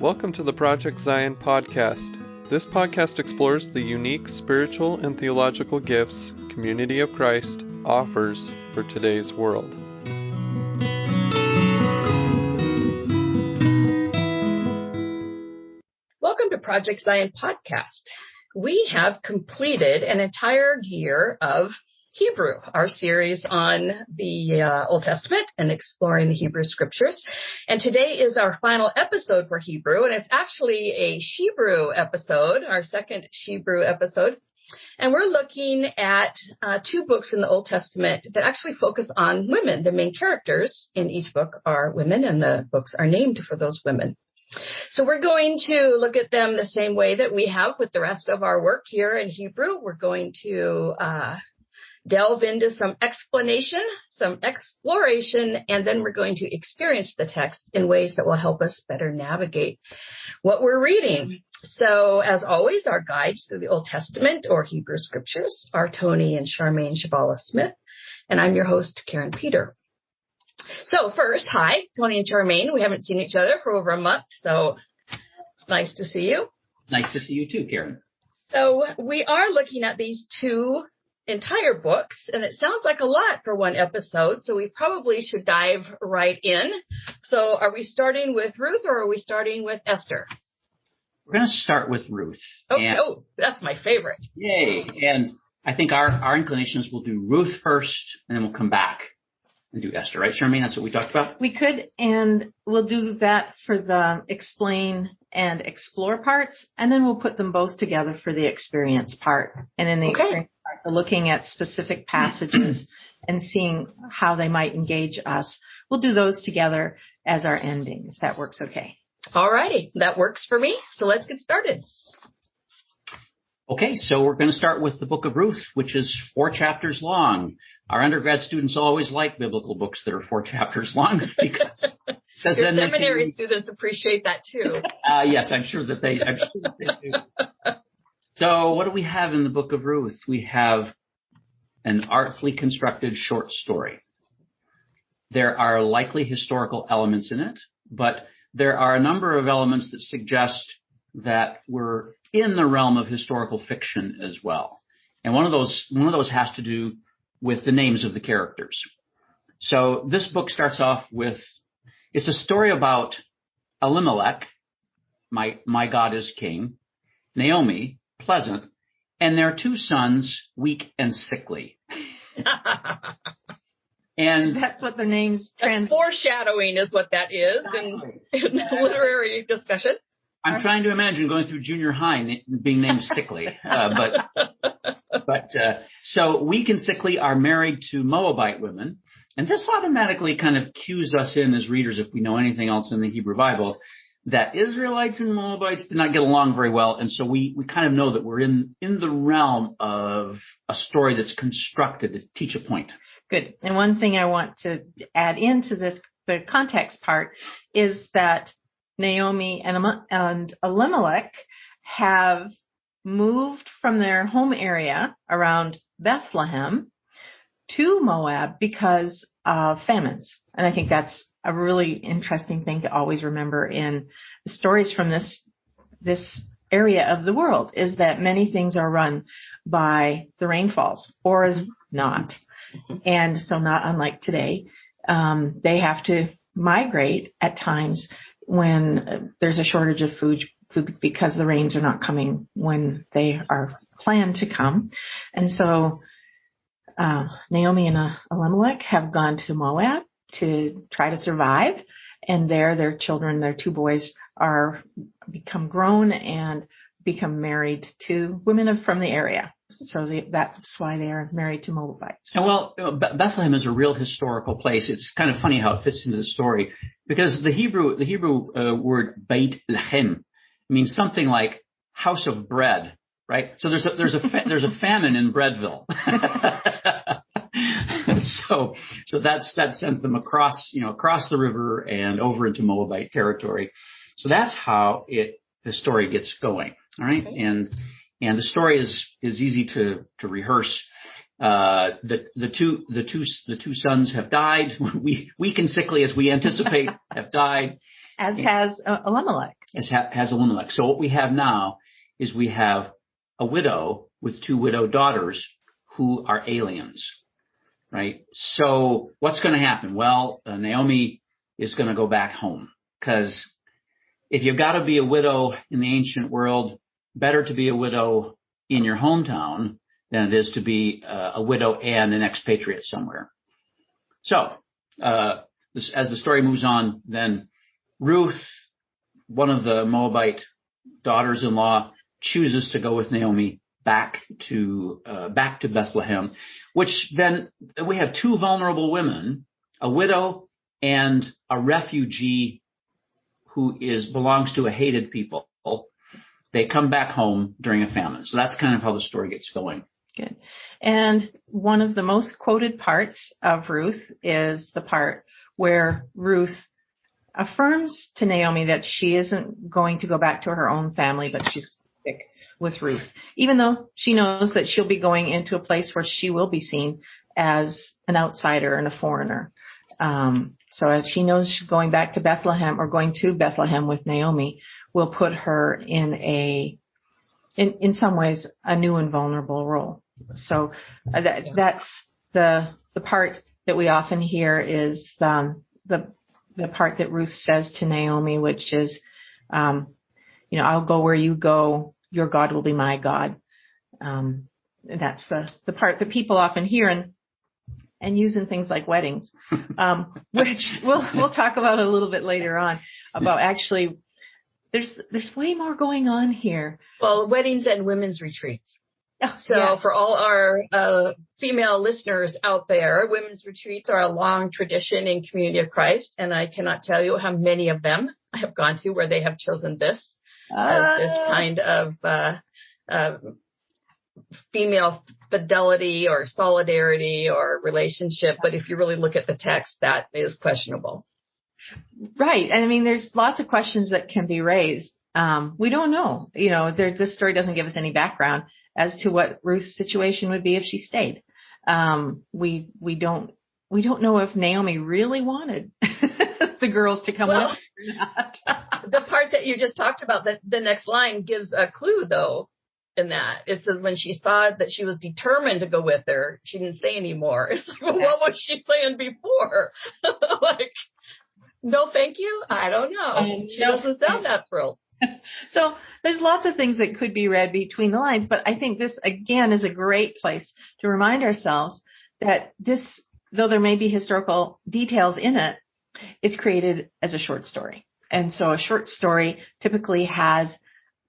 Welcome to the Project Zion podcast. This podcast explores the unique spiritual and theological gifts Community of Christ offers for today's world. Welcome to Project Zion podcast. We have completed an entire year of Hebrew, our series on the Old Testament and exploring the Hebrew scriptures. And today is our final episode for Hebrew, and it's actually a Shebrew episode, our second Shebrew episode. And we're looking at two books in the Old Testament that actually focus on women. The main characters in each book are women, and the books are named for those women. So we're going to look at them the same way that we have with the rest of our work here in Hebrew. We're going to delve into some explanation, some exploration, and then we're going to experience the text in ways that will help us better navigate what we're reading. So, as always, our guides through the Old Testament or Hebrew scriptures are Tony and Charmaine Chvala-Smith, and I'm your host, Karin Peter. So first, hi, Tony and Charmaine. We haven't seen each other for over a month, so it's nice to see you. Nice to see you too, Karin. So we are looking at these two entire books, and it sounds like a lot for one episode, so we probably should dive right in. So are we starting with Ruth or are we starting with Esther? We're going to start with Ruth. Okay. Oh, that's my favorite. Yay. And I think our inclinations will do Ruth first, and then we'll come back and do Esther, right, Charmaine? That's what we talked about? We could, and we'll do that for the explain and explore parts, and then we'll put them both together for the experience part. And in the experience part, we're looking at specific passages and seeing how they might engage us. We'll do those together as our ending, if that works okay. All righty. That works for me. So let's get started. Okay, so we're going to start with the book of Ruth, which is 4 chapters long. Our undergrad students always like biblical books that are 4 chapters long because your seminary students appreciate that too. Yes, I'm sure that they do. So what do we have in the book of Ruth? We have an artfully constructed short story. There are likely historical elements in it, but there are a number of elements that suggest that we're in the realm of historical fiction as well. And one of those has to do with the names of the characters. So this book starts off with, it's a story about Elimelech, my God is king, Naomi, pleasant, and their 2 sons, weak and sickly. And that's what their names translate. Foreshadowing is what that is in literary discussion. I'm trying to imagine going through junior high being named sickly, so weak and sickly are married to Moabite women, and this automatically kind of cues us in as readers, if we know anything else in the Hebrew Bible, that Israelites and Moabites did not get along very well, and so we kind of know that we're in the realm of a story that's constructed to teach a point. Good. And one thing I want to add into this, the context part, is that Naomi and Elimelech have moved from their home area around Bethlehem to Moab because of famines. And I think that's a really interesting thing to always remember in the stories from this area of the world, is that many things are run by the rainfalls or not. And so not unlike today, they have to migrate at times when there's a shortage of food because the rains are not coming when they are planned to come. And so Naomi and Elimelech have gone to Moab to try to survive. And there their children, their 2 boys, are become grown and become married to women from the area. So that's why they are married to Moabites. And well, Bethlehem is a real historical place. It's kind of funny how it fits into the story, because the Hebrew word Beit Lehem means something like house of bread, right? So there's a famine in Breadville. so that sends them across the river and over into Moabite territory. So that's how the story gets going. All right. Okay. And the story is easy to rehearse. The two sons have died. Weak and sickly, as we anticipate, have died. As has Elimelech. has Elimelech. So what we have now is we have a widow with 2 widowed daughters who are aliens, right? So what's going to happen? Well, Naomi is going to go back home, because if you've got to be a widow in the ancient world, better to be a widow in your hometown than it is to be a widow and an expatriate somewhere. So as the story moves on, then Ruth, one of the Moabite daughters-in-law, chooses to go with Naomi back to Bethlehem, which then we have 2 vulnerable women, a widow and a refugee who belongs to a hated people. They come back home during a famine. So that's kind of how the story gets going. Good. And one of the most quoted parts of Ruth is the part where Ruth affirms to Naomi that she isn't going to go back to her own family, but she's sick with Ruth, even though she knows that she'll be going into a place where she will be seen as an outsider and a foreigner. So if she knows she's going back to Bethlehem, or going to Bethlehem with Naomi, will put her in some ways, a new and vulnerable role. So that's the part that we often hear is the part that Ruth says to Naomi, which is, I'll go where you go. Your God will be my God. That's the part that people often hear and use in things like weddings, which we'll talk about a little bit later on, about actually there's way more going on here. Well, weddings and women's retreats. Oh, so yeah. For all our female listeners out there, women's retreats are a long tradition in Community of Christ, and I cannot tell you how many of them I have gone to where they have chosen this as this kind of female fidelity or solidarity or relationship. But if you really look at the text, that is questionable. Right. And I mean, there's lots of questions that can be raised. We don't know. This story doesn't give us any background as to what Ruth's situation would be if she stayed. We don't know if Naomi really wanted the girls to come with her or not. The part that you just talked about, the next line gives a clue, though, in that. It says when she saw that she was determined to go with her, she didn't say anymore. It's like, well, what was she saying before? Like, no, thank you? I don't know. She doesn't sound that thrilled. So there's lots of things that could be read between the lines, but I think this, again, is a great place to remind ourselves that this, though there may be historical details in it, it's created as a short story. And so a short story typically has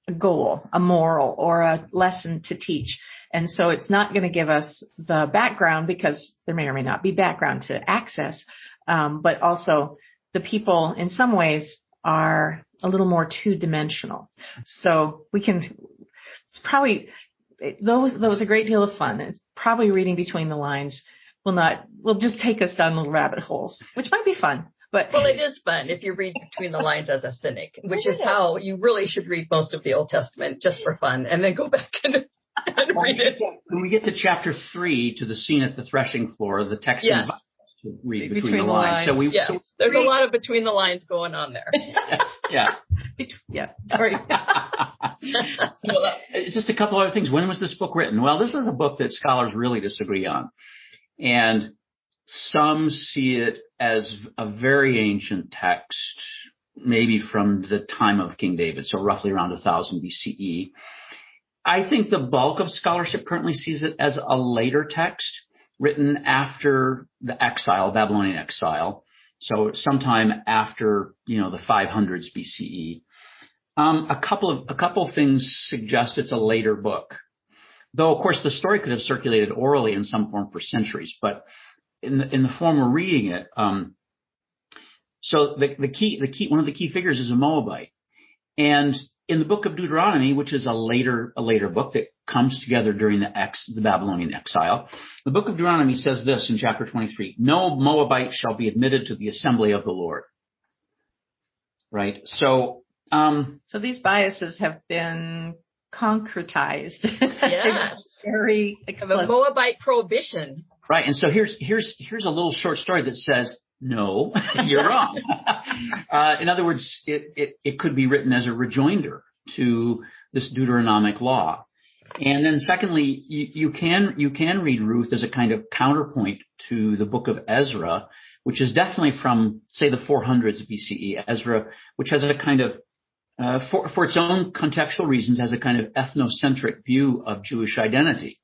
a goal, a moral, or a lesson to teach. And so it's not going to give us the background, because there may or may not be background to access, but also the people in some ways are a little more two-dimensional. So though it was a great deal of fun, it's probably reading between the lines will just take us down little rabbit holes, which might be fun. Well, it is fun if you read between the lines as a cynic, which is how you really should read most of the Old Testament, just for fun, and then go back and read it. When we get to chapter 3, to the scene at the threshing floor, the text invites us to read between the lines. So there's a lot of between the lines going on there. Yes, yeah. Yeah, sorry. Just a couple other things. When was this book written? Well, this is a book that scholars really disagree on. And some see it as a very ancient text, maybe from the time of King David, so roughly around 1000 BCE. I think the bulk of scholarship currently sees it as a later text written after the Babylonian exile. So sometime after, the 500s BCE. A couple of things suggest it's a later book, though of course the story could have circulated orally in some form for centuries. But in the form we're reading it, so one of the key figures is a Moabite, and in the book of Deuteronomy, which is a later book that comes together during the Babylonian exile, the book of Deuteronomy says this in chapter 23: "No Moabite shall be admitted to the assembly of the Lord." Right. So these biases have been concretized. Yes. Very explicit. The Moabite prohibition. Right. And so here's a little short story that says No, you're wrong. In other words, it could be written as a rejoinder to this Deuteronomic law. And then secondly, you can read Ruth as a kind of counterpoint to the book of Ezra, which is definitely from, say, the 400s BCE. Ezra, which has a kind of, for its own contextual reasons, has a kind of ethnocentric view of Jewish identity.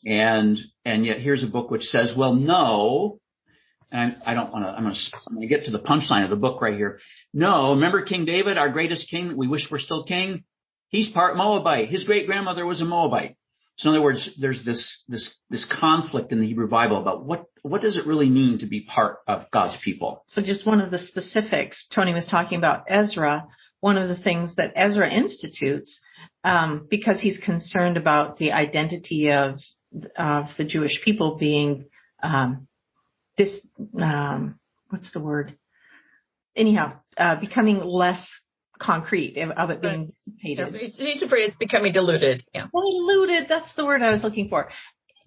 And yet here's a book which says, well, no, and I'm going to get to the punchline of the book right here. No, remember King David, our greatest king that we wish were still king? He's part Moabite. His great grandmother was a Moabite. So in other words, there's this conflict in the Hebrew Bible about what does it really mean to be part of God's people? So just one of the specifics, Tony was talking about Ezra. One of the things that Ezra institutes, because he's concerned about the identity of the Jewish people being what's the word? Anyhow, becoming less concrete, of it being dissipated. He's afraid it's becoming diluted. Yeah. Diluted, that's the word I was looking for.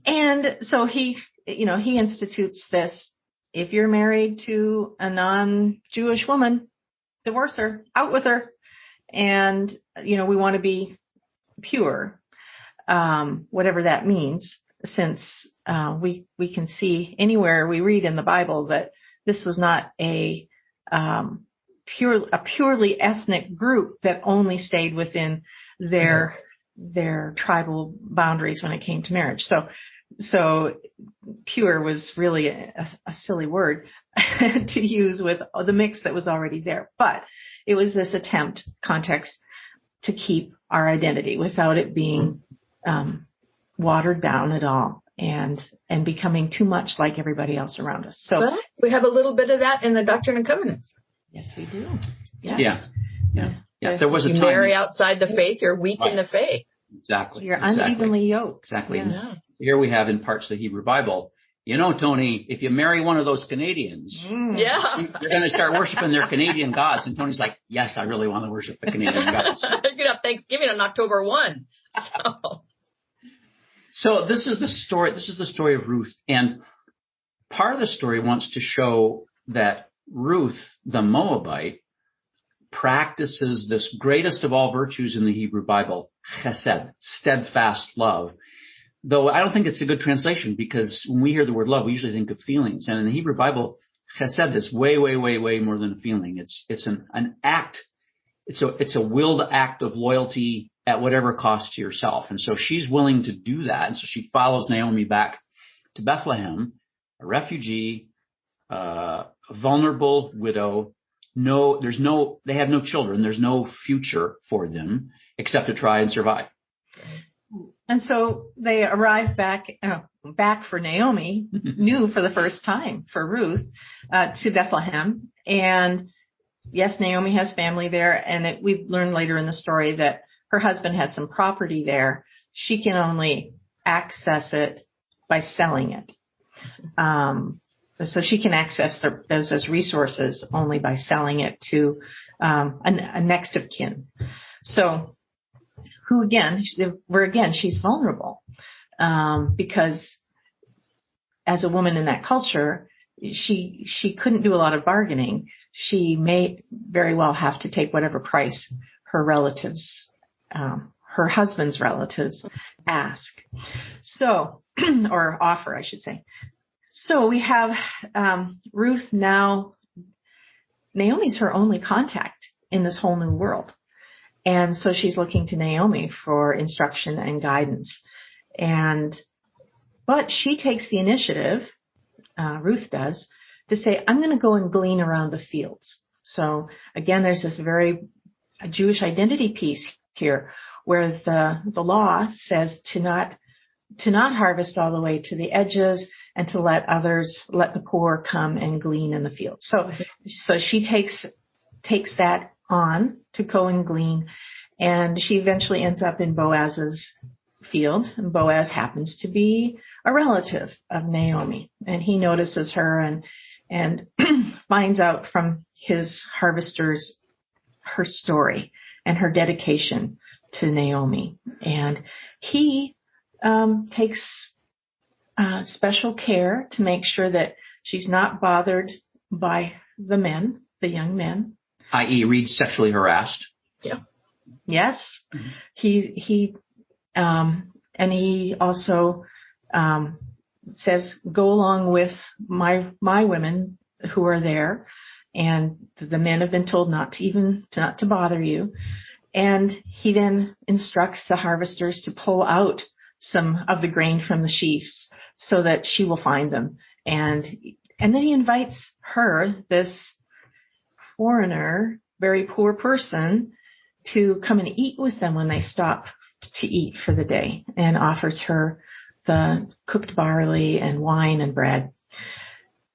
And so he institutes this: if you're married to a non-Jewish woman, divorce her, out with her. And, we want to be pure, whatever that means, since we can see anywhere we read in the Bible that this was not a purely ethnic group that only stayed within their tribal boundaries when it came to marriage. So pure was really a silly word to use with the mix that was already there. But it was this context to keep our identity without it being watered down at all and becoming too much like everybody else around us. So well, we have a little bit of that in the Doctrine and Covenants. Yes, we do. Yes. Yeah. There was a time. You marry outside the faith, you're weak in the faith. Exactly. You're unevenly yoked. Exactly. Yeah. Here we have in parts of the Hebrew Bible, Tony, if you marry one of those Canadians, you're going to start worshiping their Canadian gods. And Tony's like, yes, I really want to worship the Canadian gods. You're going to have Thanksgiving on October 1. So this is the story. This is the story of Ruth. And part of the story wants to show that Ruth, the Moabite, practices this greatest of all virtues in the Hebrew Bible, chesed, steadfast love. Though I don't think it's a good translation, because when we hear the word love, we usually think of feelings. And in the Hebrew Bible, chesed is way, way, way, way more than a feeling. It's an act. It's a willed act of loyalty at whatever cost to yourself. And so she's willing to do that. And so she follows Naomi back to Bethlehem, a refugee, a vulnerable widow. They have no children. There's no future for them except to try and survive. And so they arrive back for Naomi, new for the first time for Ruth, to Bethlehem. And yes, Naomi has family there. And we learn later in the story that her husband has some property there. She can only access it by selling it. So she can access those as resources only by selling it to a next of kin. So she's vulnerable because as a woman in that culture, she couldn't do a lot of bargaining. She may very well have to take whatever price her relatives, her husband's relatives, ask. So, or offer, I should say. So we have Ruth now. Naomi's her only contact in this whole new world. And so she's looking to Naomi for instruction and guidance. But she takes the initiative, Ruth does, to say, I'm going to go and glean around the fields. So again, there's this very Jewish identity piece here where the law says to not harvest all the way to the edges and to let the poor come and glean in the field. So she takes that on to go and glean, and she eventually ends up in Boaz's field. And Boaz happens to be a relative of Naomi, and he notices her and finds out from his harvesters her story and her dedication to Naomi. And he takes special care to make sure that she's not bothered by the men, the young men. I.e., Reed sexually harassed. Yeah. Yes. And he also says, go along with my women who are there, and the men have been told not to bother you. And he then instructs the harvesters to pull out some of the grain from the sheaves so that she will find them. And then he invites her, this foreigner, very poor person, to come and eat with them when they stop to eat for the day, and offers her the cooked barley and wine and bread.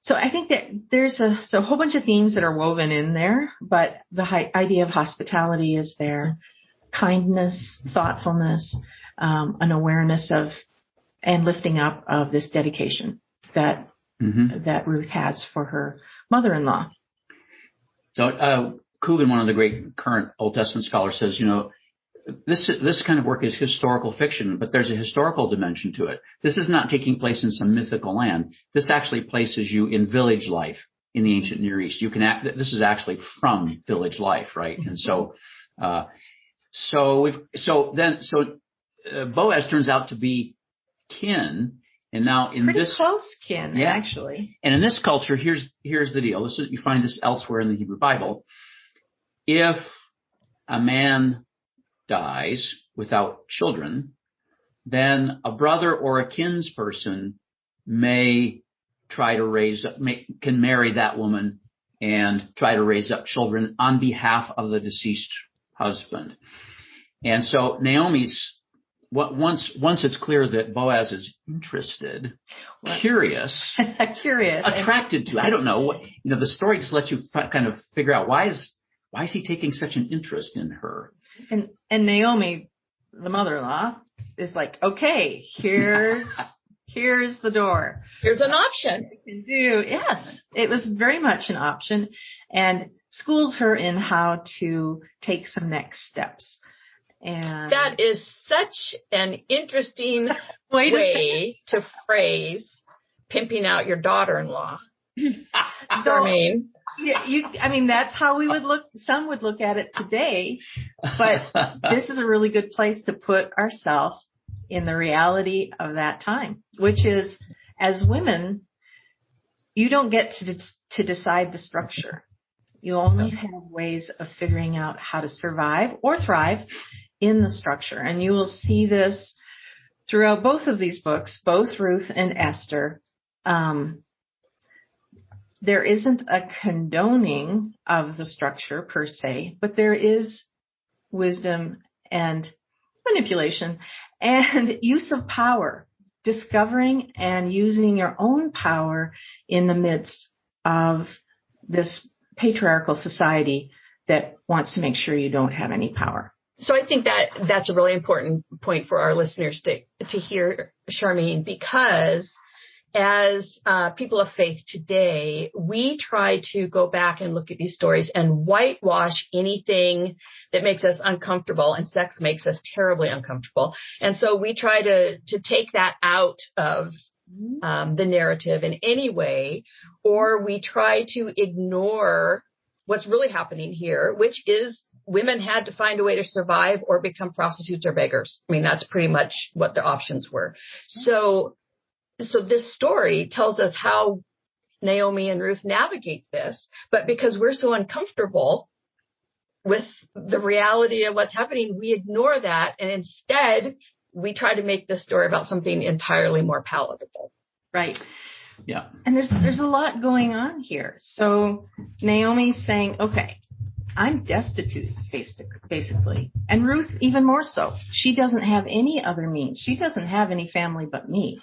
So I think that there's a whole bunch of themes that are woven in there, but the idea of hospitality is there, kindness, thoughtfulness, an awareness of and lifting up of this dedication that Ruth has for her mother-in-law. So Coogan, one of the great current Old Testament scholars, says, this kind of work is historical fiction, but there's a historical dimension to it. This is not taking place in some mythical land. This actually places you in village life in the ancient Near East. This is actually from village life, right? And so Boaz turns out to be kin, and now in pretty this close kin, actually. And in this culture, here's the deal. You find this elsewhere in the Hebrew Bible. If a man dies without children, then a brother or a kinsperson may try to can marry that woman and try to raise up children on behalf of the deceased husband. And so Naomi's, once it's clear that Boaz is interested, curious, attracted to, I don't know, the story just lets you kind of figure out why is he taking such an interest in her? And Naomi, the mother-in-law, is like, okay, here's the door. Here's an option. Yes, it was very much an option, and schools her in how to take some next steps. And that is such an interesting way to phrase pimping out your daughter-in-law. Charmaine. Yeah, that's how we would look. Some would look at it today, but this is a really good place to put ourselves in the reality of that time, which is, as women, you don't get to decide the structure. You only have ways of figuring out how to survive or thrive in the structure. And you will see this throughout both of these books, both Ruth and Esther. There isn't a condoning of the structure per se, but there is wisdom and manipulation and use of power, discovering and using your own power in the midst of this patriarchal society that wants to make sure you don't have any power. So I think that's a really important point for our listeners to hear, Charmaine, because as people of faith today, we try to go back and look at these stories and whitewash anything that makes us uncomfortable, and sex makes us terribly uncomfortable. And so we try to take that out of the narrative in any way, or we try to ignore what's really happening here, which is women had to find a way to survive or become prostitutes or beggars. That's pretty much what the options were. So this story tells us how Naomi and Ruth navigate this, but because we're so uncomfortable with the reality of what's happening, we ignore that, and instead we try to make this story about something entirely more palatable. Right. Yeah. And there's a lot going on here. So Naomi's saying, okay, I'm destitute, basically. And Ruth, even more so. She doesn't have any other means. She doesn't have any family but me.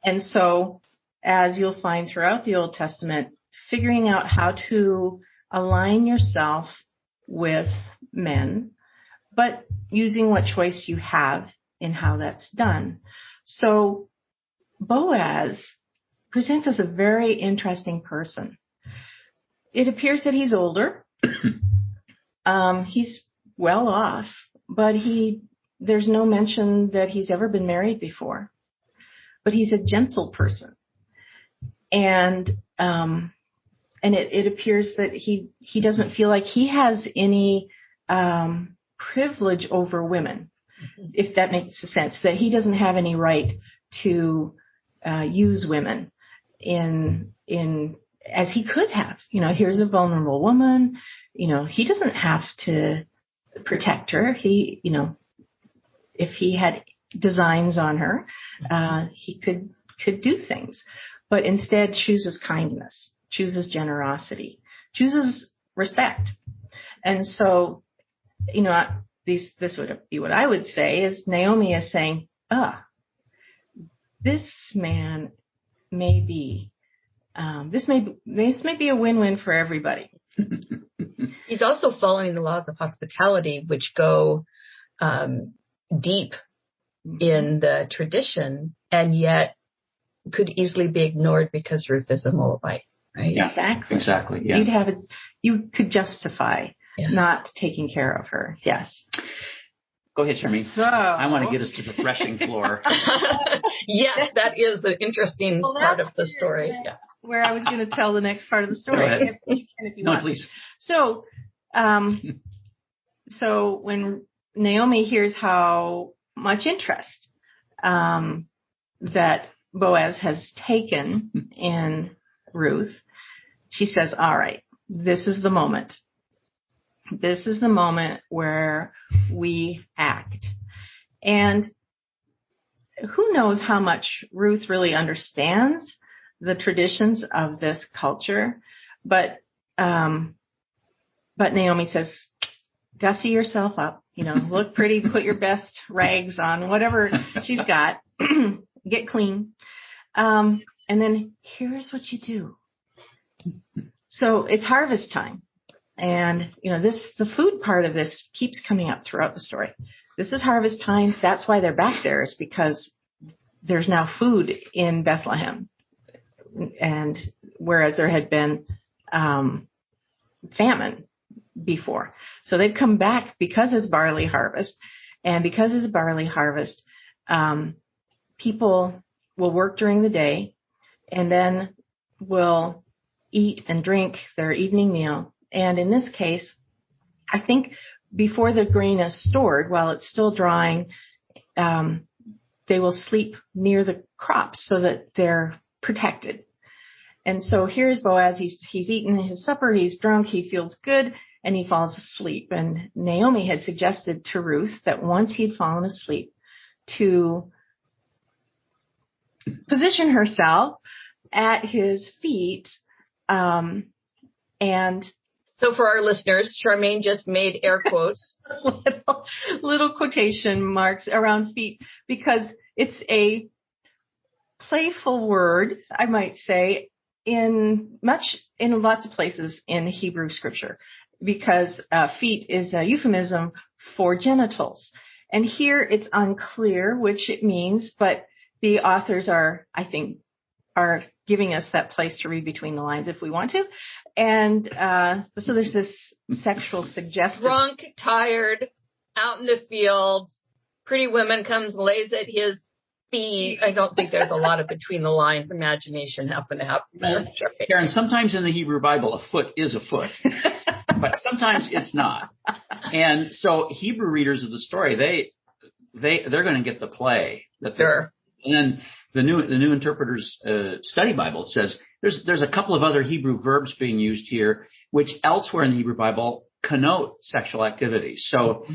And so, as you'll find throughout the Old Testament, figuring out how to align yourself with men, but using what choice you have in how that's done. So, Boaz presents as a very interesting person. It appears that he's older. He's well off, but there's no mention that he's ever been married before. But he's a gentle person. And and it appears that he doesn't feel like he has any privilege over women, if that makes sense, that he doesn't have any right to use women in as he could have. Here's a vulnerable woman. He doesn't have to protect her. He, if he had designs on her, he could do things, but instead chooses kindness, chooses generosity, chooses respect. And so, this would be what I would say is Naomi is saying, this man may be, this may be a win-win for everybody. He's also following the laws of hospitality, which go deep in the tradition, and yet could easily be ignored because Ruth is a Moabite, right? Yeah, exactly. Yeah. You could justify not taking care of her. Yes. Go ahead, Charmaine. So, I want to get us to the threshing floor. Yes, that is the interesting part of the story. Yeah. Where I was going to tell the next part of the story. If you want. Please. So, so when Naomi hears how much interest that Boaz has taken in Ruth, she says, all right, this is the moment. This is the moment where we act. And who knows how much Ruth really understands the traditions of this culture, but Naomi says, gussy yourself up, look pretty, put your best rags on, whatever she's got, get clean. And then here's what you do. So it's harvest time. And, the food part of this keeps coming up throughout the story. This is harvest time. That's why they're back there, is because there's now food in Bethlehem. And whereas there had been famine before. So they've come back because it's barley harvest. And because it's barley harvest, people will work during the day and then will eat and drink their evening meal. And in this case, I think before the grain is stored, while it's still drying, they will sleep near the crops so that they're protected. And so here's Boaz. He's eaten his supper. He's drunk. He feels good, and he falls asleep. And Naomi had suggested to Ruth that once he'd fallen asleep, to position herself at his feet, and so for our listeners, Charmaine just made air quotes, little quotation marks around feet, because it's a playful word, I might say, in lots of places in Hebrew scripture, because feet is a euphemism for genitals. And here it's unclear which it means, but the authors are giving us that place to read between the lines if we want to. And so there's this sexual suggestion. Drunk, tired, out in the fields, pretty woman comes and lays at his feet. I don't think there's a lot of between the lines imagination happening. Karin, sometimes in the Hebrew Bible, a foot is a foot, but sometimes it's not. And so Hebrew readers of the story, they're going to get the play. Sure. And then the New Interpreter's Study Bible says there's a couple of other Hebrew verbs being used here, which elsewhere in the Hebrew Bible connote sexual activity. So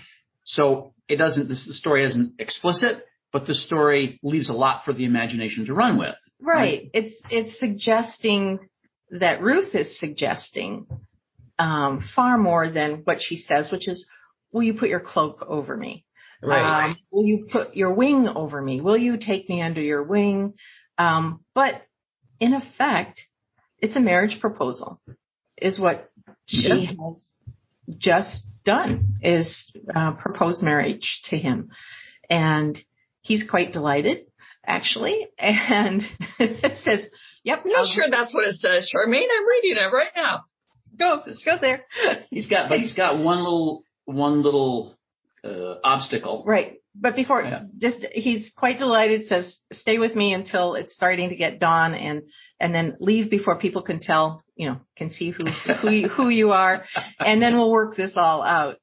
the story isn't explicit, but the story leaves a lot for the imagination to run with. Right. It's suggesting that Ruth is suggesting far more than what she says, which is, will you put your cloak over me? Right. Will you put your wing over me? Will you take me under your wing? But in effect, it's a marriage proposal, is what she has just done, is propose marriage to him. And he's quite delighted, actually, and says, yep. I'm not sure that's what it says, Charmaine. I'm reading it right now. Go there. He's got one little obstacle. Right. But before, he's quite delighted, says, stay with me until it's starting to get dawn and then leave before people can tell, can see who you are. And then we'll work this all out.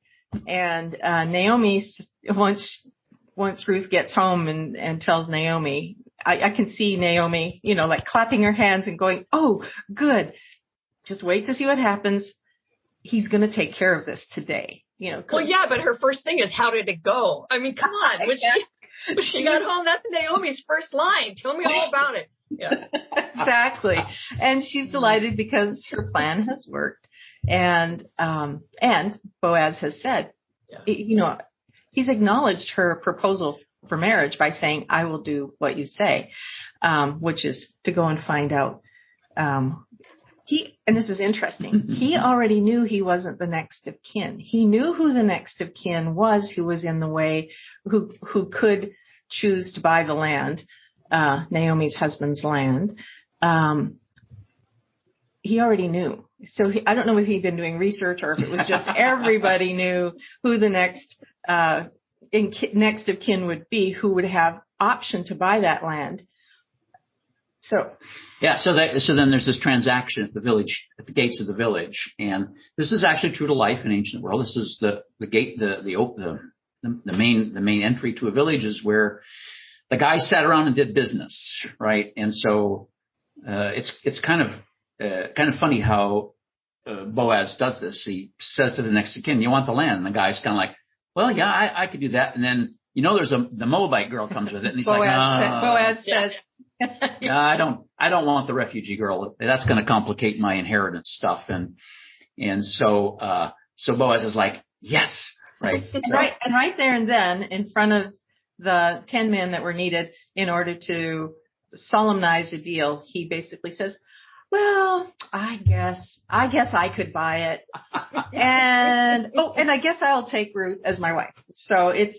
And, Naomi, once Ruth gets home and tells Naomi, I can see Naomi, like clapping her hands and going, oh, good. Just wait to see what happens. He's going to take care of this today. Well, yeah, but her first thing is, how did it go? I mean, come on. When she got home, that's Naomi's first line. Tell me all about it. Yeah. Exactly. And she's delighted because her plan has worked. And Boaz has said, he's acknowledged her proposal for marriage by saying, I will do what you say, which is to go and find out, and this is interesting. He already knew he wasn't the next of kin. He knew who the next of kin was, who was in the way, who could choose to buy the land, Naomi's husband's land. He already knew. So I don't know if he'd been doing research or if it was just everybody knew who the next of kin would be, who would have option to buy that land. So then there's this transaction at the village, at the gates of the village, and this is actually true to life in ancient world. This is the gate, the main entry to a village is where the guys sat around and did business, right? And so it's kind of funny how Boaz does this. He says to the next of kin, "You want the land?" And the guy's kind of like, "Well, yeah, I could do that." And then there's the Moabite girl comes with it, and he's Boaz says. I don't want the refugee girl. That's going to complicate my inheritance stuff. And so Boaz is like, yes, right. Right. And right there and then in front of the 10 men that were needed in order to solemnize a deal, he basically says, well, I guess I could buy it. And I guess I'll take Ruth as my wife. So it's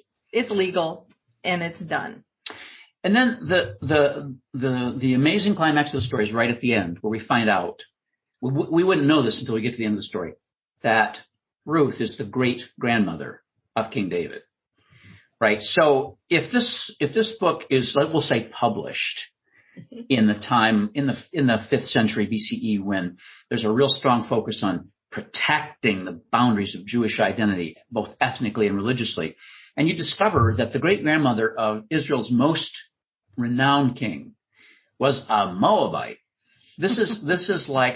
legal and it's done. And then the amazing climax of the story is right at the end, where we find out, we wouldn't know this until we get to the end of the story, that Ruth is the great grandmother of King David. Right? So if this book is, we'll say, published in the 5th century BCE, when there's a real strong focus on protecting the boundaries of Jewish identity, both ethnically and religiously, and you discover that the great grandmother of Israel's most renowned king was a Moabite. This is like,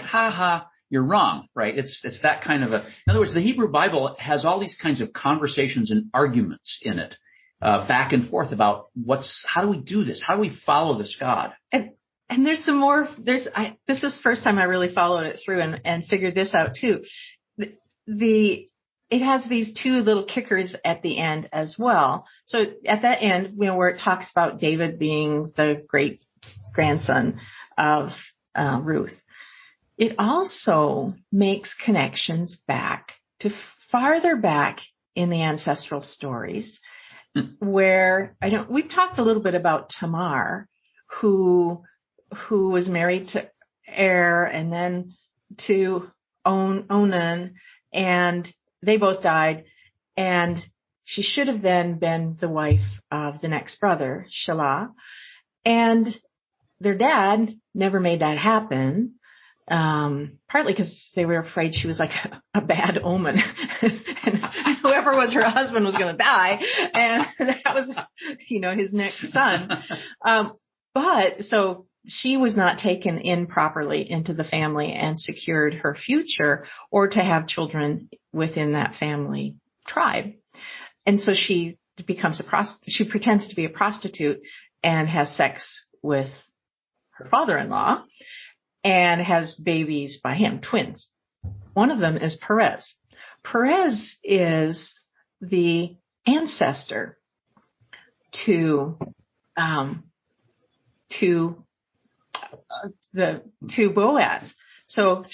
you're wrong, right? It's that kind of in other words, the Hebrew Bible has all these kinds of conversations and arguments in it, back and forth about how do we do this? How do we follow this God? And there's some more, this is the first time I really followed it through and figured this out too. It has these two little kickers at the end as well. So at that end, where it talks about David being the great grandson of Ruth, it also makes connections back to farther back in the ancestral stories, where we've talked a little bit about Tamar, who was married to and then to Onan, and they both died, and she should have then been the wife of the next brother, Shelah, and their dad never made that happen, partly because they were afraid she was like a bad omen, and whoever was her husband was going to die, and that was, his next son. But so she was not taken in properly into the family and secured her future or to have children within that family tribe. And so she becomes she pretends to be a prostitute and has sex with her father-in-law and has babies by him, twins. One of them is Perez. Perez is the ancestor to Boaz. So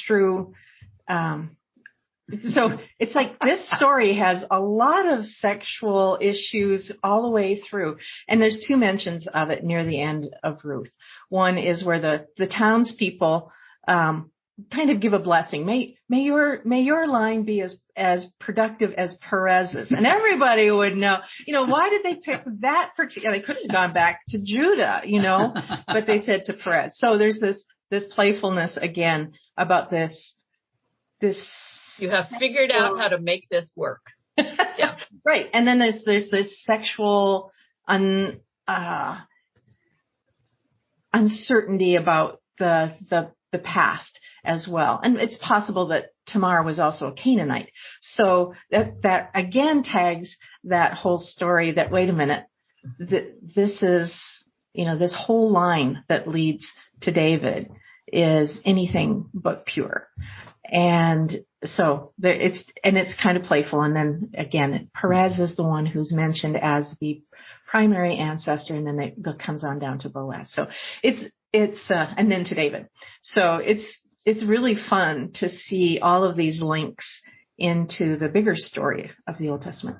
so it's like this story has a lot of sexual issues all the way through. And there's two mentions of it near the end of Ruth. One is where the townspeople kind of give a blessing. May your line be as productive as Perez's. And everybody would know, why did they pick that particular? They could have gone back to Judah, but they said to Perez. So there's this playfulness again about this. You have figured out how to make this work. Yeah. Right. And then there's this sexual uncertainty about the past as well. And it's possible that Tamar was also a Canaanite. So that again tags that whole story that, wait a minute, this is, this whole line that leads to David is anything but pure. And so it's kind of playful. And then again, Perez is the one who's mentioned as the primary ancestor, and then it comes on down to Boaz. So it's and then to David. So it's really fun to see all of these links into the bigger story of the Old Testament.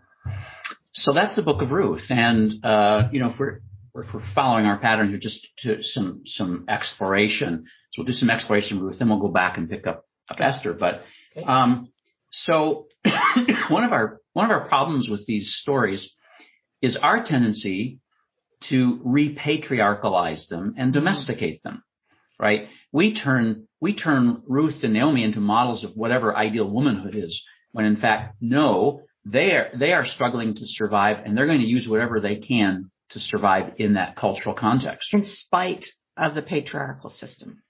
So that's the book of Ruth. And, if we're following our pattern here, just to some exploration. So we'll do some exploration of Ruth, then we'll go back and pick up Esther. But, so one of our problems with these stories is our tendency to repatriarchalize them and domesticate them, right? We turn Ruth and Naomi into models of whatever ideal womanhood is, when in fact, no, they are struggling to survive, and they're going to use whatever they can to survive in that cultural context. In spite of the patriarchal system.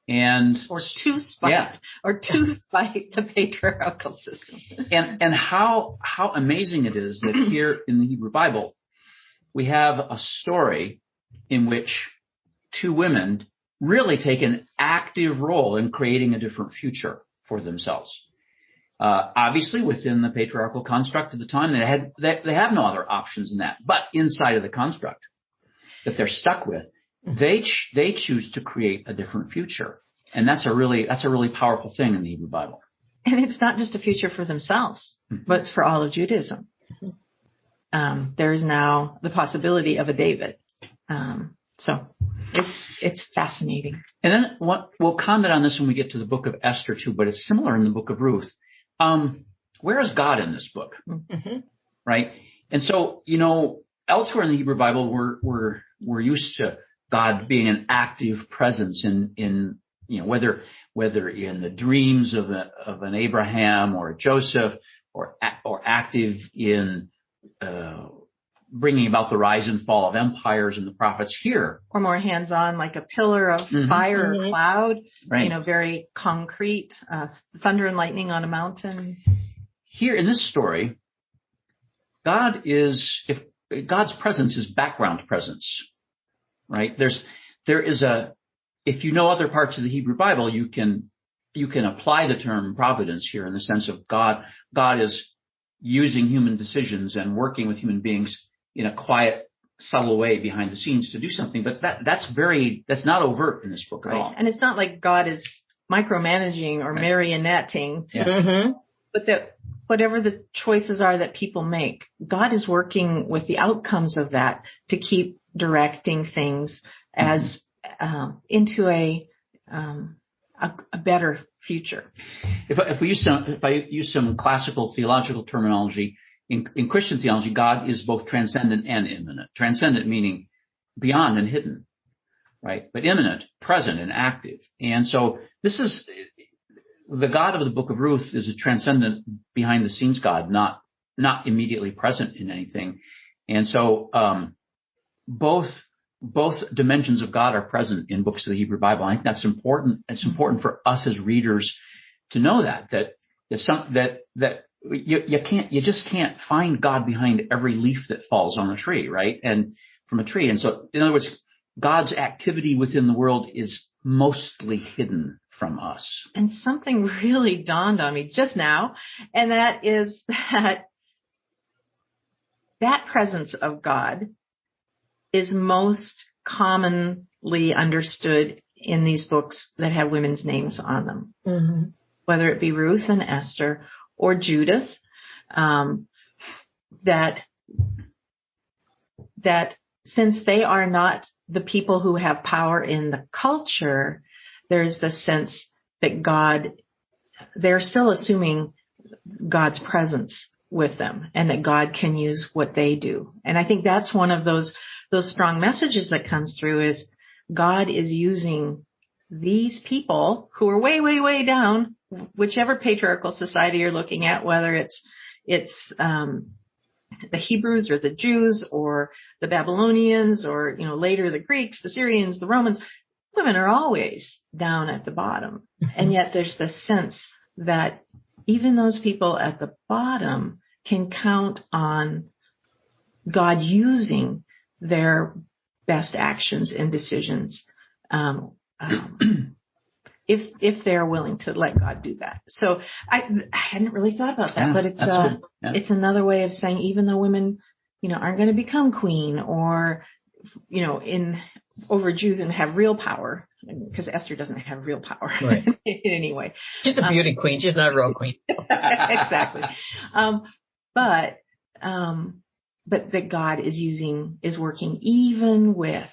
Or to spite the patriarchal system. And how amazing it is that here in the Hebrew Bible, we have a story in which two women really take an active role in creating a different future for themselves. Obviously, within the patriarchal construct of the time, they have no other options than that. But inside of the construct that they're stuck with, they choose to create a different future, and that's a really powerful thing in the Hebrew Bible. And it's not just a future for themselves, but it's for all of Judaism. There is now the possibility of a David. So it's fascinating. And then we'll comment on this when we get to the book of Esther too, but it's similar in the book of Ruth. Where is God in this book? Mm-hmm. Right? And so, elsewhere in the Hebrew Bible, we're used to God being an active presence in whether in the dreams of an Abraham or a Joseph, or active in bringing about the rise and fall of empires and the prophets here. Or more hands-on, like a pillar of fire or cloud, right. Very concrete, thunder and lightning on a mountain. Here in this story, God's presence is background presence, right? If you know other parts of the Hebrew Bible, you can apply the term providence here in the sense of God is using human decisions and working with human beings in a quiet, subtle way behind the scenes to do something. But that's not overt in this book at all. And it's not like God is micromanaging or marionetting. Yeah. Mm-hmm. But that whatever the choices are that people make, God is working with the outcomes of that to keep directing things as into a better future. If I use some classical theological terminology, in Christian theology, God is both transcendent and immanent. Transcendent meaning beyond and hidden, right? But immanent, present and active. And so this is the God of the book of Ruth is a transcendent, behind the scenes God, not immediately present in anything. And so both dimensions of God are present in books of the Hebrew Bible. I think that's important. It's important for us as readers to know that you just can't find God behind every leaf that falls on the tree, right? And from a tree. And so, in other words, God's activity within the world is mostly hidden from us. And something really dawned on me just now, and that is that presence of God is most commonly understood in these books that have women's names on them, whether it be Ruth and Esther or Judith, that since they are not the people who have power in the culture, there's the sense that they're still assuming God's presence with them and that God can use what they do. And I think that's one of those strong messages that comes through is God is using these people who are way, way, way down, whichever patriarchal society you're looking at, whether it's the Hebrews or the Jews or the Babylonians or, later the Greeks, the Syrians, the Romans. Women are always down at the bottom. And yet there's this sense that even those people at the bottom can count on God using their best actions and decisions if they're willing to let God do that. So I hadn't really thought about that, but it's another way of saying even though women, aren't going to become queen or, over Jews and have real power, because Esther doesn't have real power right. Anyway. She's a beauty queen. She's not a real queen. Exactly. But that God is working even with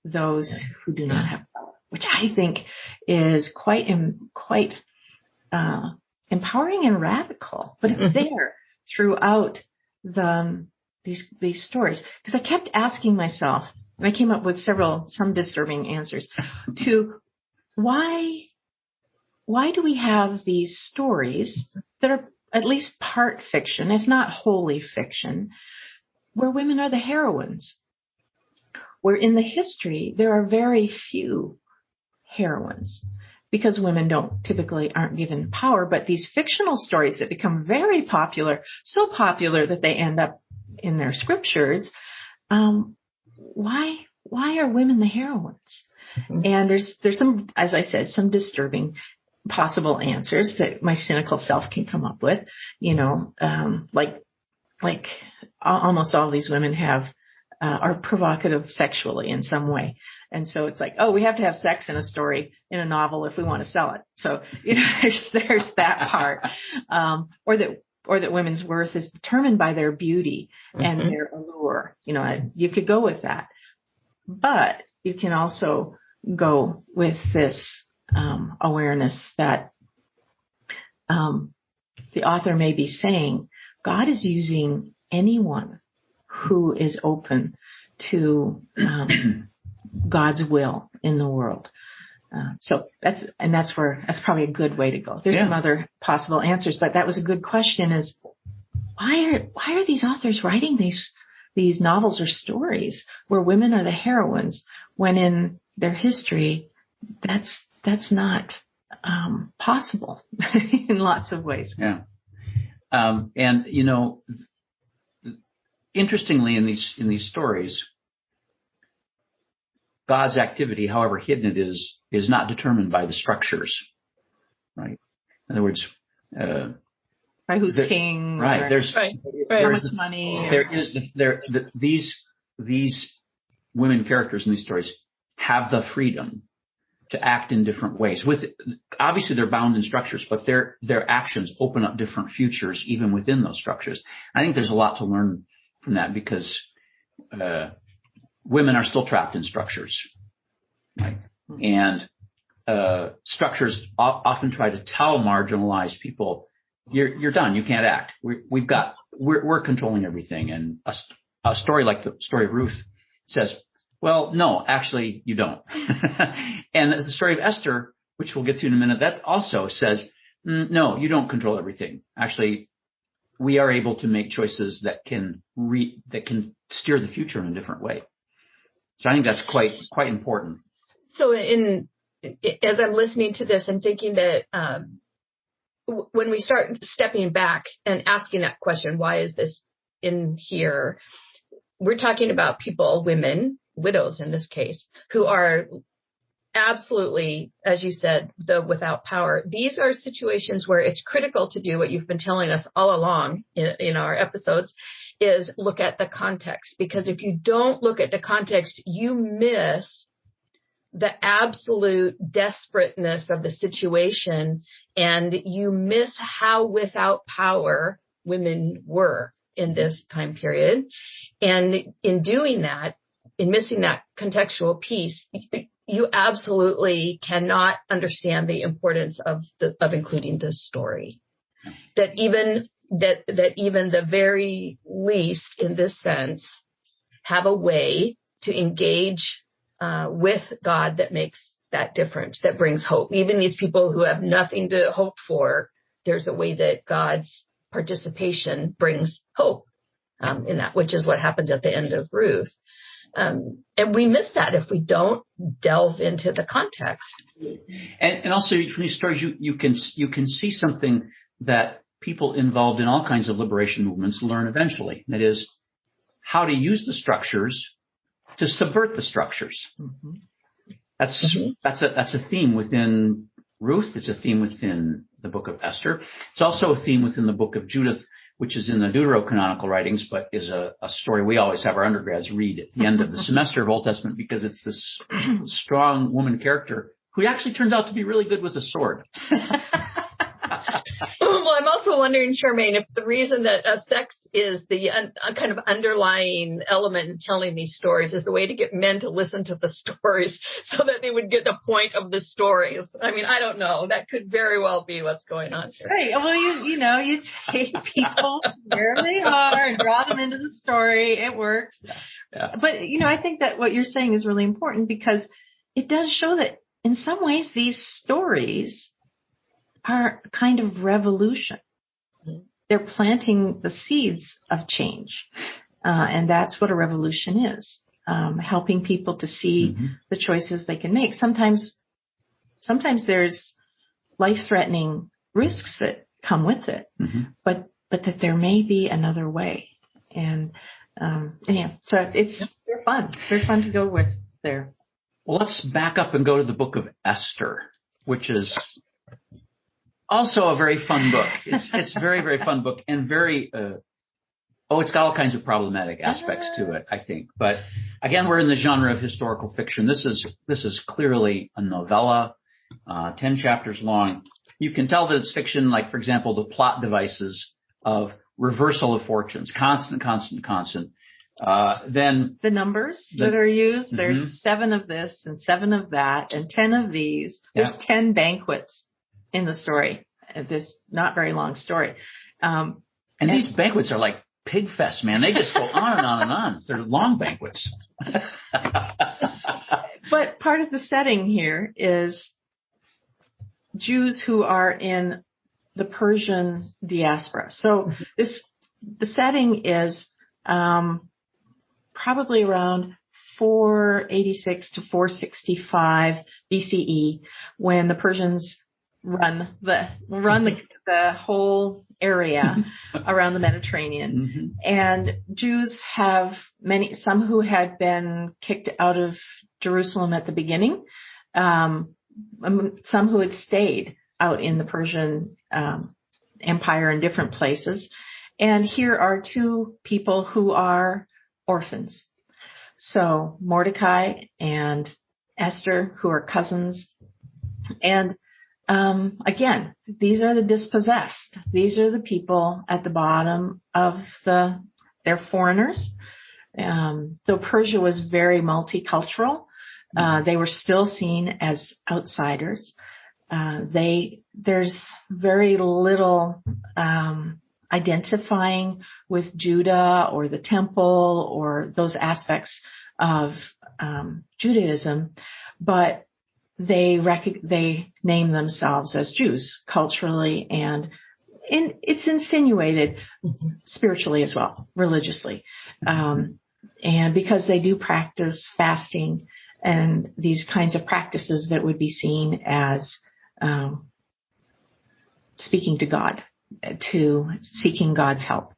those who do not have power, which I think is quite empowering and radical, but it's there throughout these stories. Because I kept asking myself, and I came up with some disturbing answers to why do we have these stories that are at least part fiction, if not wholly fiction, where women are the heroines, where in the history there are very few heroines because women typically aren't given power, but these fictional stories that become very popular, so popular that they end up in their scriptures, why are women the heroines? Mm-hmm. And there's some, as I said, some disturbing possible answers that my cynical self can come up with, like almost all these women are provocative sexually in some way. And so it's like, we have to have sex in a story, in a novel if we want to sell it. So, there's that part. Or that women's worth is determined by their beauty and their allure. You could go with that. But you can also go with this awareness that the author may be saying, God is using anyone who is open to God's will in the world. So that's probably a good way to go. There's some other possible answers, but that was a good question: is why are these authors writing these novels or stories where women are the heroines when in their history that's not possible in lots of ways. Yeah. And interestingly, in these stories, God's activity, however hidden it is not determined by the structures, right? In other words, by who's king, right? There's how much money. These women characters in these stories have the freedom to act in different ways. Obviously they're bound in structures, but their actions open up different futures even within those structures. I think there's a lot to learn from that because women are still trapped in structures, right? And structures often try to tell marginalized people, you're done, you can't act. We're controlling everything. And a story like the story of Ruth says, well, no, actually you don't. And the story of Esther, which we'll get to in a minute, that also says, no, you don't control everything. Actually, we are able to make choices that can steer the future in a different way. So I think that's quite important. So as I'm listening to this, I'm thinking that when we start stepping back and asking that question, why is this in here? We're talking about people, women, widows in this case, who are absolutely, as you said, without power. These are situations where it's critical to do what you've been telling us all along in our episodes, is look at the context. Because if you don't look at the context, you miss the absolute desperateness of the situation, and you miss how without power women were in this time period. And in doing that, in missing that contextual piece, you absolutely cannot understand the importance of including this story. That even the very least in this sense have a way to engage with God that makes that difference, that brings hope. Even these people who have nothing to hope for, there's a way that God's participation brings hope in that, which is what happens at the end of Ruth. And we miss that if we don't delve into the context. And also from these stories, you can see something that people involved in all kinds of liberation movements learn eventually. That is, how to use the structures to subvert the structures. Mm-hmm. That's a theme within Ruth. It's a theme within the book of Esther. It's also a theme within the book of Judith, which is in the deuterocanonical writings, but is a story we always have our undergrads read at the end of the semester of Old Testament, because it's this strong woman character who actually turns out to be really good with a sword. Well, I'm also wondering, Charmaine, if the reason that sex is the kind of underlying element in telling these stories is a way to get men to listen to the stories so that they would get the point of the stories. I mean, I don't know. That could very well be what's going on here. Right. Well, you take people where they are and draw them into the story. It works. Yeah. But, I think that what you're saying is really important, because it does show that in some ways these stories are kind of revolution. They're planting the seeds of change. And that's what a revolution is. Helping people to see the choices they can make. Sometimes there's life-threatening risks that come with it, but that there may be another way. And so they're fun. They're fun to go with there. Well, let's back up and go to the book of Esther, which is also a very fun book. It's a very, very fun book, and very, it's got all kinds of problematic aspects to it, I think. But again, we're in the genre of historical fiction. This is clearly a novella, 10 chapters long. You can tell that it's fiction, like, for example, the plot devices of reversal of fortunes, constant. Then the numbers that are used, there's 7 of this and 7 of that and 10 of these. There's 10 banquets in the story, this not very long story. And these banquets are like pig fest, man. They just go on and on and on. They're long banquets. But part of the setting here is Jews who are in the Persian diaspora. So the setting is probably around 486 to 465 BCE, when the Persians run the whole area around the Mediterranean. And Jews have some who had been kicked out of Jerusalem at the beginning, some who had stayed out in the Persian Empire in different places. And here are 2 people who are orphans. So Mordecai and Esther, who are cousins. And again, these are the dispossessed. These are the people at the bottom of they're foreigners. Though Persia was very multicultural, they were still seen as outsiders. There's very little identifying with Judah or the temple or those aspects of Judaism, but they name themselves as Jews culturally, and it's insinuated spiritually as well, religiously. And because they do practice fasting and these kinds of practices that would be seen as speaking to God, to seeking God's help.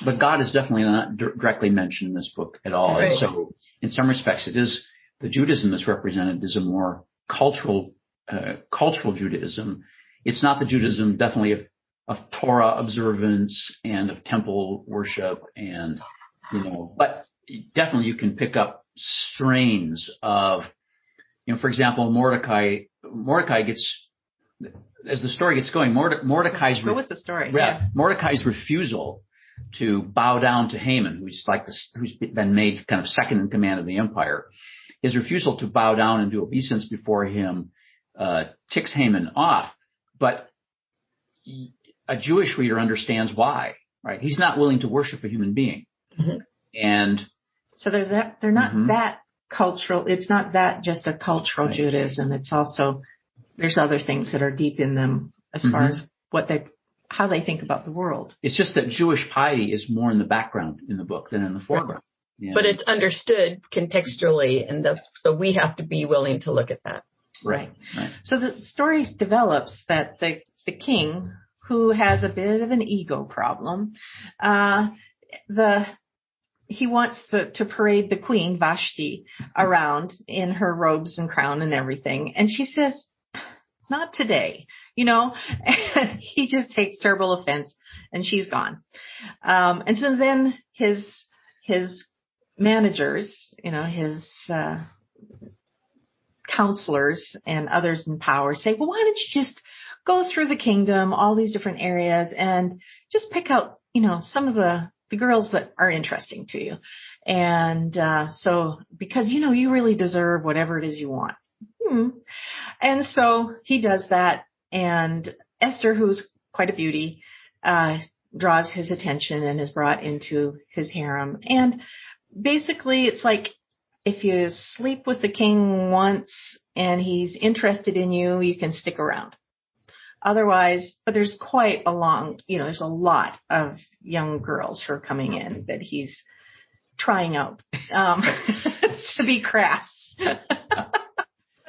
But God is definitely not directly mentioned in this book at all. Right. And so in some respects, it is the Judaism that's represented is a more cultural Judaism. It's not the Judaism definitely of Torah observance and of temple worship, and but definitely you can pick up strains of, for example, Mordecai gets, as the story gets going, Mordecai's go with the story. Mordecai's refusal to bow down to Haman, who's been made kind of second in command of the empire. his refusal to bow down and do obeisance before him ticks Haman off. But a Jewish reader understands why, right? He's not willing to worship a human being. Mm-hmm. And so they're not that cultural. It's not that just a cultural Judaism. It's also, there's other things that are deep in them as far as how they think about the world. It's just that Jewish piety is more in the background in the book than in the foreground. Yeah. But it's understood contextually, and so we have to be willing to look at that. Right. So the story develops that the king, who has a bit of an ego problem, he wants to parade the queen, Vashti, around in her robes and crown and everything. And she says, not today, and he just takes terrible offense, and she's gone. And so then his managers, his counselors and others in power say, well, why don't you just go through the kingdom, all these different areas, and just pick out, some of the girls that are interesting to you. And so because, you really deserve whatever it is you want. And so he does that. And Esther, who's quite a beauty, draws his attention and is brought into his harem. And basically it's like, if you sleep with the king once and he's interested in you, you can stick around. Otherwise, but there's quite a long, there's a lot of young girls who are coming in that he's trying out, to be crass.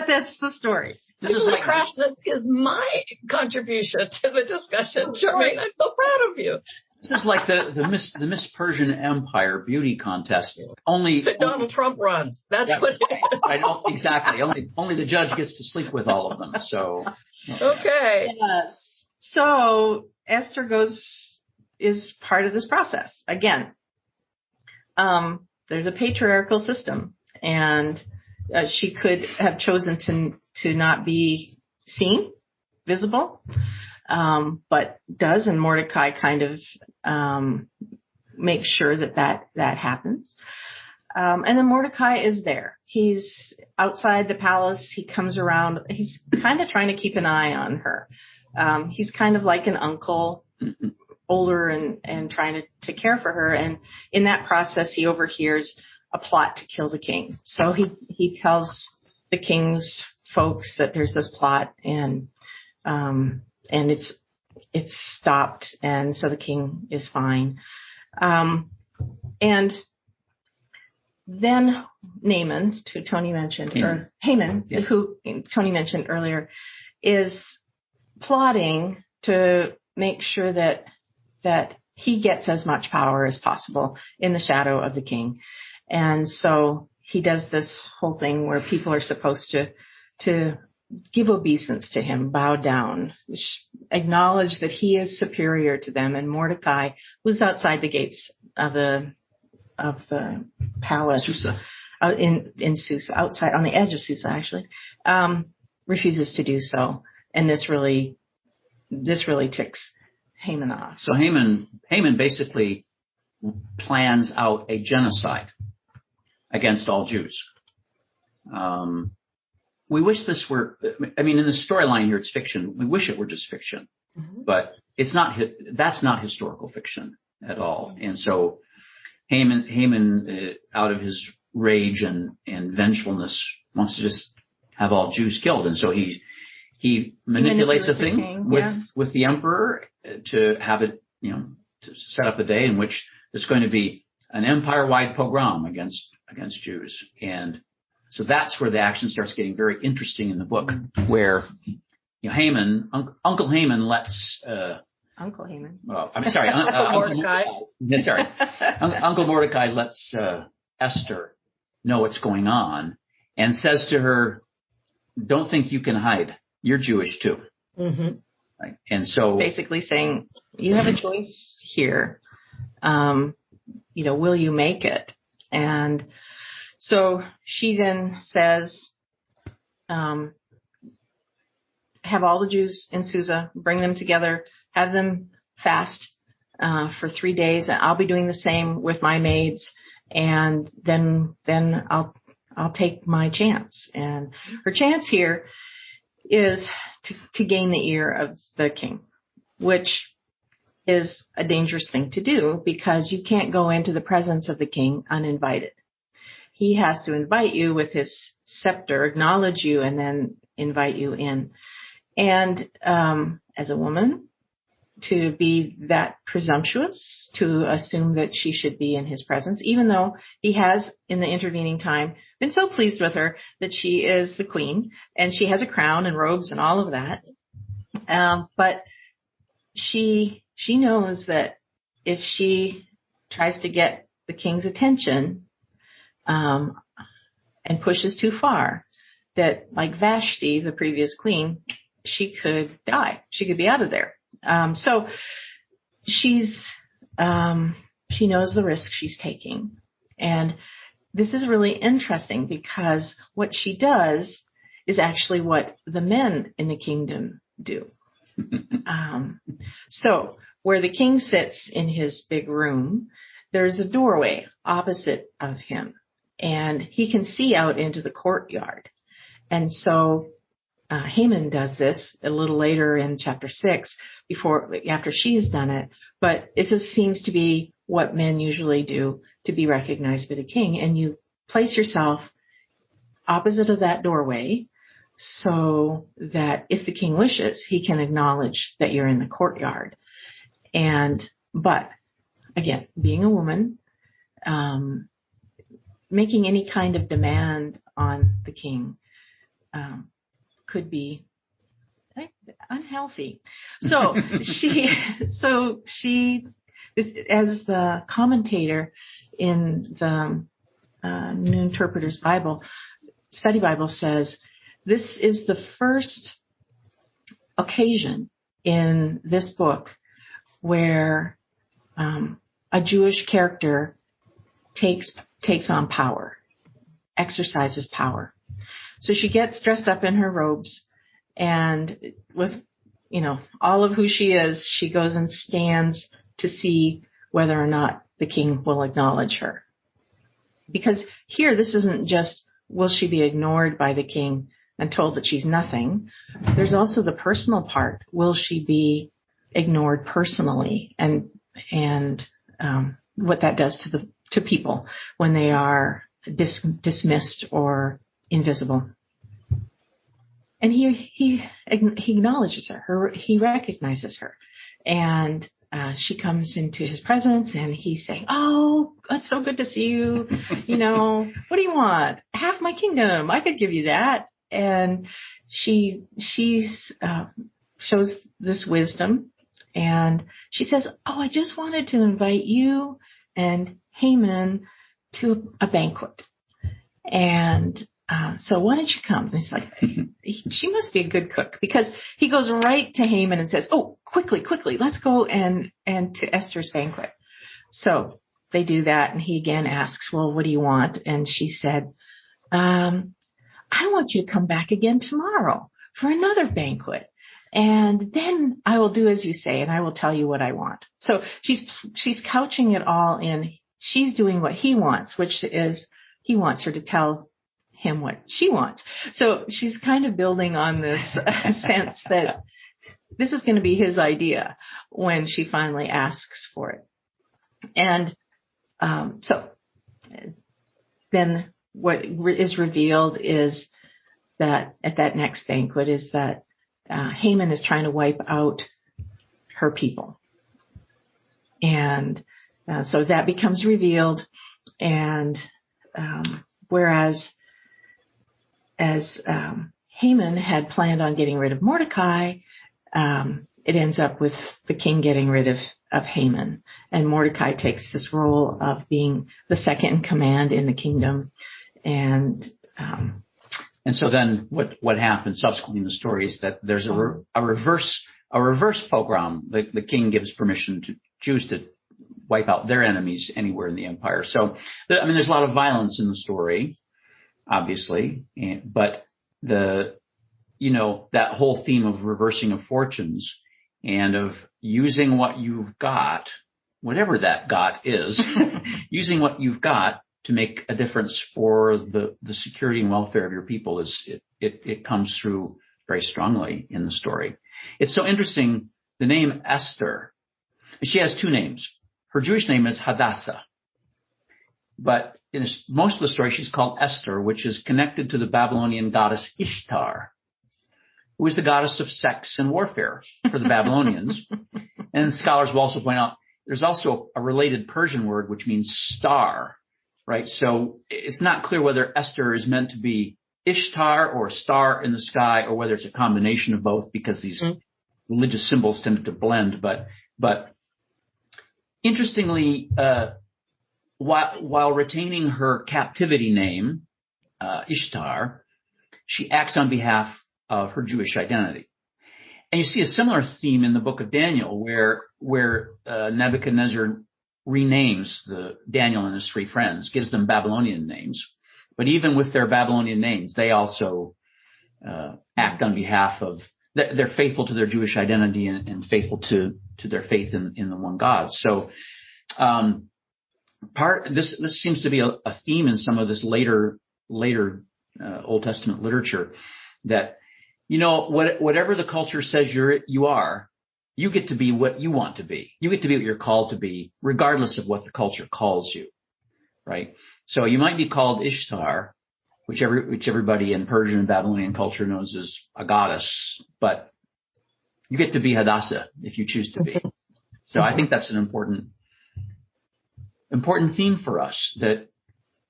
That's the story. This is crassness is my contribution to the discussion, Charmaine. I'm so proud of you. This is like the Miss Persian Empire beauty contest. Only Donald Trump runs. That's what it is. I don't exactly. Only the judge gets to sleep with all of them. So okay. So Esther is part of this process. Again, there's a patriarchal system, and she could have chosen to not be seen, visible, but does, and Mordecai kind of makes sure that happens. And then Mordecai is there. He's outside the palace. He comes around. He's kind of trying to keep an eye on her. He's kind of like an uncle, older and trying to care for her. And in that process, he overhears a plot to kill the king. So he tells the king's folks that there's this plot, and it's stopped, and so the king is fine. And then Naaman, who Tony mentioned, or Haman, who Tony mentioned earlier, is plotting to make sure that he gets as much power as possible in the shadow of the king. And so he does this whole thing where people are supposed to give obeisance to him, bow down, acknowledge that he is superior to them. And Mordecai, who's outside the gates of the palace, Susa. In Susa, outside on the edge of Susa, actually, refuses to do so. And this really ticks Haman off. So Haman basically plans out a genocide against all Jews. We wish this were, in the storyline here, it's fiction. We wish it were just fiction, but it's not, that's not historical fiction at all. And so Haman out of his rage and vengefulness, wants to just have all Jews killed. And so he manipulates a thing with the emperor to have it, to set up a day in which there's going to be an empire-wide pogrom against Jews. And so that's where the action starts getting very interesting in the book, where Haman, Uncle Haman lets Uncle Haman. Well, I'm sorry, Mordecai. Uncle Mordecai lets Esther know what's going on and says to her, "Don't think you can hide. You're Jewish too." Mm-hmm. Right? And so basically saying, you have a choice here. Will you make it? And so she then says, have all the Jews in Susa, bring them together, have them fast for 3 days. And I'll be doing the same with my maids. And then I'll I'll take my chance. And her chance here is to gain the ear of the king, which is a dangerous thing to do because you can't go into the presence of the king uninvited. He has to invite you with his scepter, acknowledge you, and then invite you in. And as a woman, to be that presumptuous, to assume that she should be in his presence, even though he has, in the intervening time, been so pleased with her that she is the queen, and she has a crown and robes and all of that. But she knows that if she tries to get the king's attention and pushes too far, that like Vashti, the previous queen, she could die. She could be out of there. So she knows the risk she's taking. And this is really interesting because what she does is actually what the men in the kingdom do. So where the king sits in his big room, there's a doorway opposite of him, and he can see out into the courtyard. And so Haman does this a little later in chapter 6, after she's done it. But it just seems to be what men usually do to be recognized by the king. And you place yourself opposite of that doorway so that if the king wishes, he can acknowledge that you're in the courtyard. But again, being a woman, making any kind of demand on the king could be unhealthy. So she, as the commentator in the New Interpreter's Bible, Study Bible says, this is the first occasion in this book where a Jewish character takes on power, exercises power. So she gets dressed up in her robes, and with, all of who she is, she goes and stands to see whether or not the king will acknowledge her. Because here, this isn't just, will she be ignored by the king and told that she's nothing? There's also the personal part. Will she be ignored personally? And what that does to people when they are dismissed or invisible. And he acknowledges her. He recognizes her. And she comes into his presence, and he's saying, "Oh, it's so good to see you. What do you want? Half my kingdom. I could give you that." And she shows this wisdom, and she says, "Oh, I just wanted to invite you and Haman to a banquet. And so why don't you come?" And it's like, she must be a good cook, because he goes right to Haman and says, "Oh, quickly, let's go and to Esther's banquet." So they do that, and he again asks, "Well, what do you want?" And she said, "I want you to come back again tomorrow for another banquet. And then I will do as you say, and I will tell you what I want." So she's couching it all in, she's doing what he wants, which is he wants her to tell him what she wants. So she's kind of building on this sense that this is going to be his idea when she finally asks for it. And so then what is revealed is that at that next banquet is that Haman is trying to wipe out her people. And so that becomes revealed. And whereas Haman had planned on getting rid of Mordecai, it ends up with the king getting rid of Haman. And Mordecai takes this role of being the second in command in the kingdom. And so then what happens subsequently in the story is that there's a reverse pogrom. The king gives permission to Jews to wipe out their enemies anywhere in the empire. So, there's a lot of violence in the story, obviously, but that whole theme of reversing of fortunes and of using what you've got, whatever that got is, using what you've got to make a difference for the security and welfare of your people it comes through very strongly in the story. It's so interesting. The name Esther, she has two names. Her Jewish name is Hadassah, but in most of the story, she's called Esther, which is connected to the Babylonian goddess Ishtar, who is the goddess of sex and warfare for the Babylonians. And scholars will also point out there's also a related Persian word which means star, right? So it's not clear whether Esther is meant to be Ishtar or a star in the sky, or whether it's a combination of both, because these religious symbols tended to blend. But interestingly, while retaining her captivity name, Ishtar, she acts on behalf of her Jewish identity. And you see a similar theme in the book of Daniel, where Nebuchadnezzar renames Daniel and his three friends, gives them Babylonian names. But even with their Babylonian names, they also act on behalf of, they're faithful to their Jewish identity and faithful to their faith in the one God. So this seems to be a theme in some of this later Old Testament literature, that, you know, whatever the culture says you are, you get to be what you want to be. You get to be what you're called to be, regardless of what the culture calls you, right? So you might be called Ishtar, which everybody in Persian and Babylonian culture knows as a goddess, but you get to be Hadassah if you choose to be. So I think that's an important theme for us, that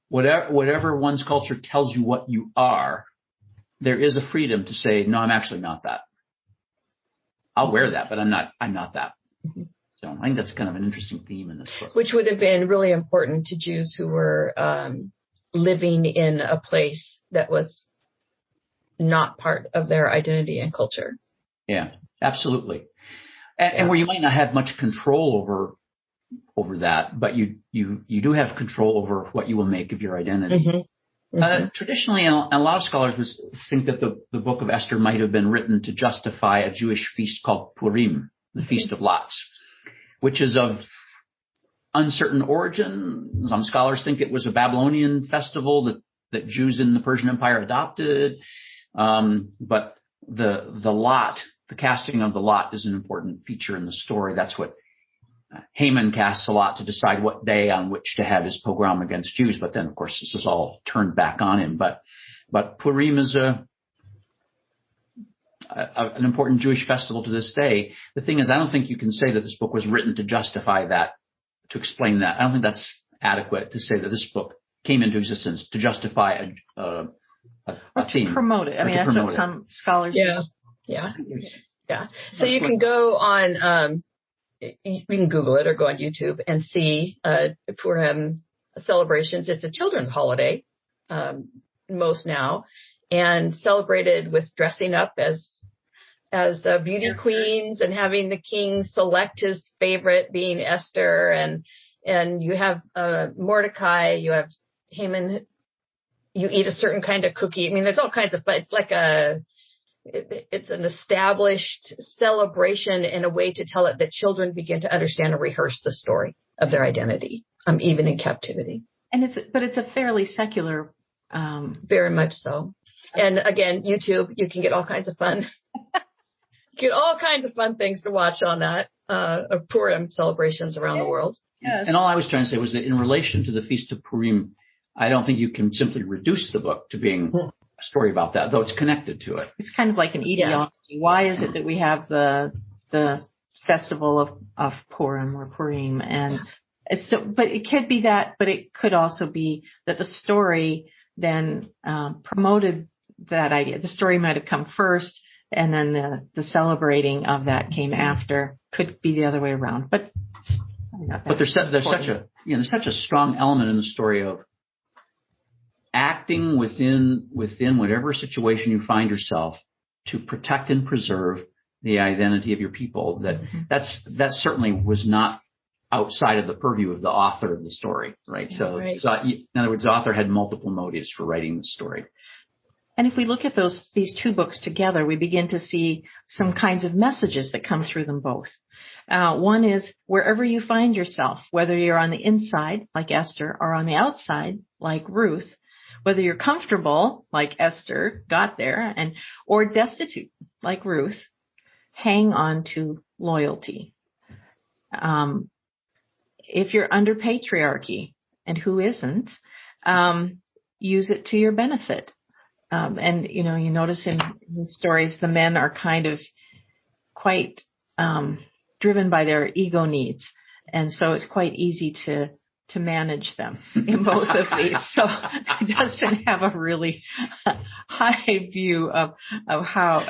whatever one's culture tells you what you are, there is a freedom to say, no, I'm actually not that. I'll wear that, but I'm not that. So I think that's kind of an interesting theme in this book. Which would have been really important to Jews who were living in a place that was not part of their identity and culture. Yeah, absolutely. And where you might not have much control over that, but you do have control over what you will make of your identity. Traditionally, and a lot of scholars think that the book of Esther might have been written to justify a Jewish feast called Purim, the Feast of Lots, which is of uncertain origin. Some scholars think it was a Babylonian festival that Jews in the Persian Empire adopted. But the casting of the lot is an important feature in the story. That's what Haman casts a lot to decide what day on which to have his pogrom against Jews. But then, of course, this is all turned back on him. But Purim is an important Jewish festival to this day. The thing is, I don't think you can say that this book was written to justify that, to explain that. I don't think that's adequate to say that this book came into existence to justify a theme. To promote it. I mean, that's what some scholars do. Yeah. So you can go on, you can Google it or go on YouTube and see Purim celebrations. It's a children's holiday, most now, and celebrated with dressing up as beauty queens and having the king select his favorite, being Esther, and you have Mordecai, you have Haman. You eat a certain kind of cookie. I mean, there's all kinds of fun. It's like it's an established celebration and a way to tell it that children begin to understand and rehearse the story of their identity, even in captivity. And it's a fairly secular. Very much so. And again, YouTube, you can get all kinds of fun. Get all kinds of fun things to watch on that, of Purim celebrations around the world. Yes. And all I was trying to say was that in relation to the Feast of Purim, I don't think you can simply reduce the book to being a story about that, though it's connected to it. It's kind of like an etiology. Yeah. Why is it that we have the festival of Purim or Purim? And but it could be that, but it could also be that the story then promoted that idea. The story might have come first, and then the celebrating of that came after. Could be the other way around. But there's such a strong element in the story of acting within whatever situation you find yourself to protect and preserve the identity of your people. That certainly was not outside of the purview of the author of the story, right? So in other words, the author had multiple motives for writing the story. And if we look at these two books together, we begin to see some kinds of messages that come through them both. One is wherever you find yourself, whether you're on the inside, like Esther, or on the outside, like Ruth, whether you're comfortable, like Esther got there, or destitute, like Ruth, hang on to loyalty. If you're under patriarchy, and who isn't, use it to your benefit. And, you notice in the stories, the men are kind of quite driven by their ego needs. And so it's quite easy to manage them in both of these. So it doesn't have a really high view of how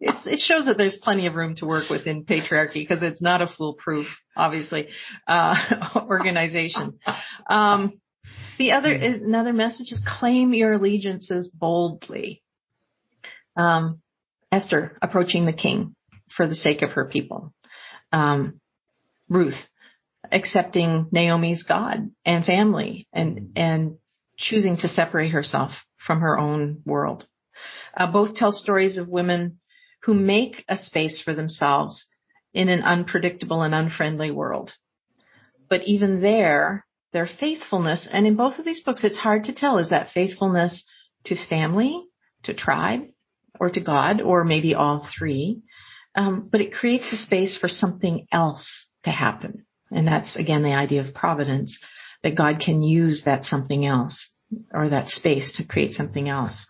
it shows that there's plenty of room to work with in patriarchy, because it's not a foolproof, obviously, organization. Another message is claim your allegiances boldly. Esther approaching the king for the sake of her people. Ruth accepting Naomi's God and family and choosing to separate herself from her own world. Both tell stories of women who make a space for themselves in an unpredictable and unfriendly world. But even their faithfulness, and in both of these books, it's hard to tell, is that faithfulness to family, to tribe, or to God, or maybe all three. But it creates a space for something else to happen. And that's, again, the idea of providence, that God can use that something else, or that space, to create something else.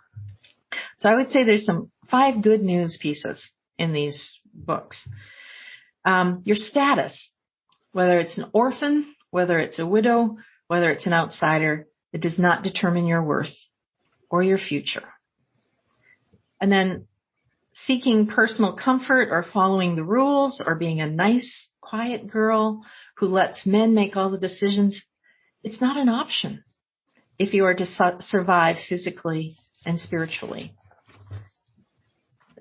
So I would say there's 5 good news pieces in these books. Your status, whether it's an orphan, whether it's a widow, whether it's an outsider, it does not determine your worth or your future. And then seeking personal comfort or following the rules or being a nice, quiet girl who lets men make all the decisions, it's not an option if you are to survive physically and spiritually.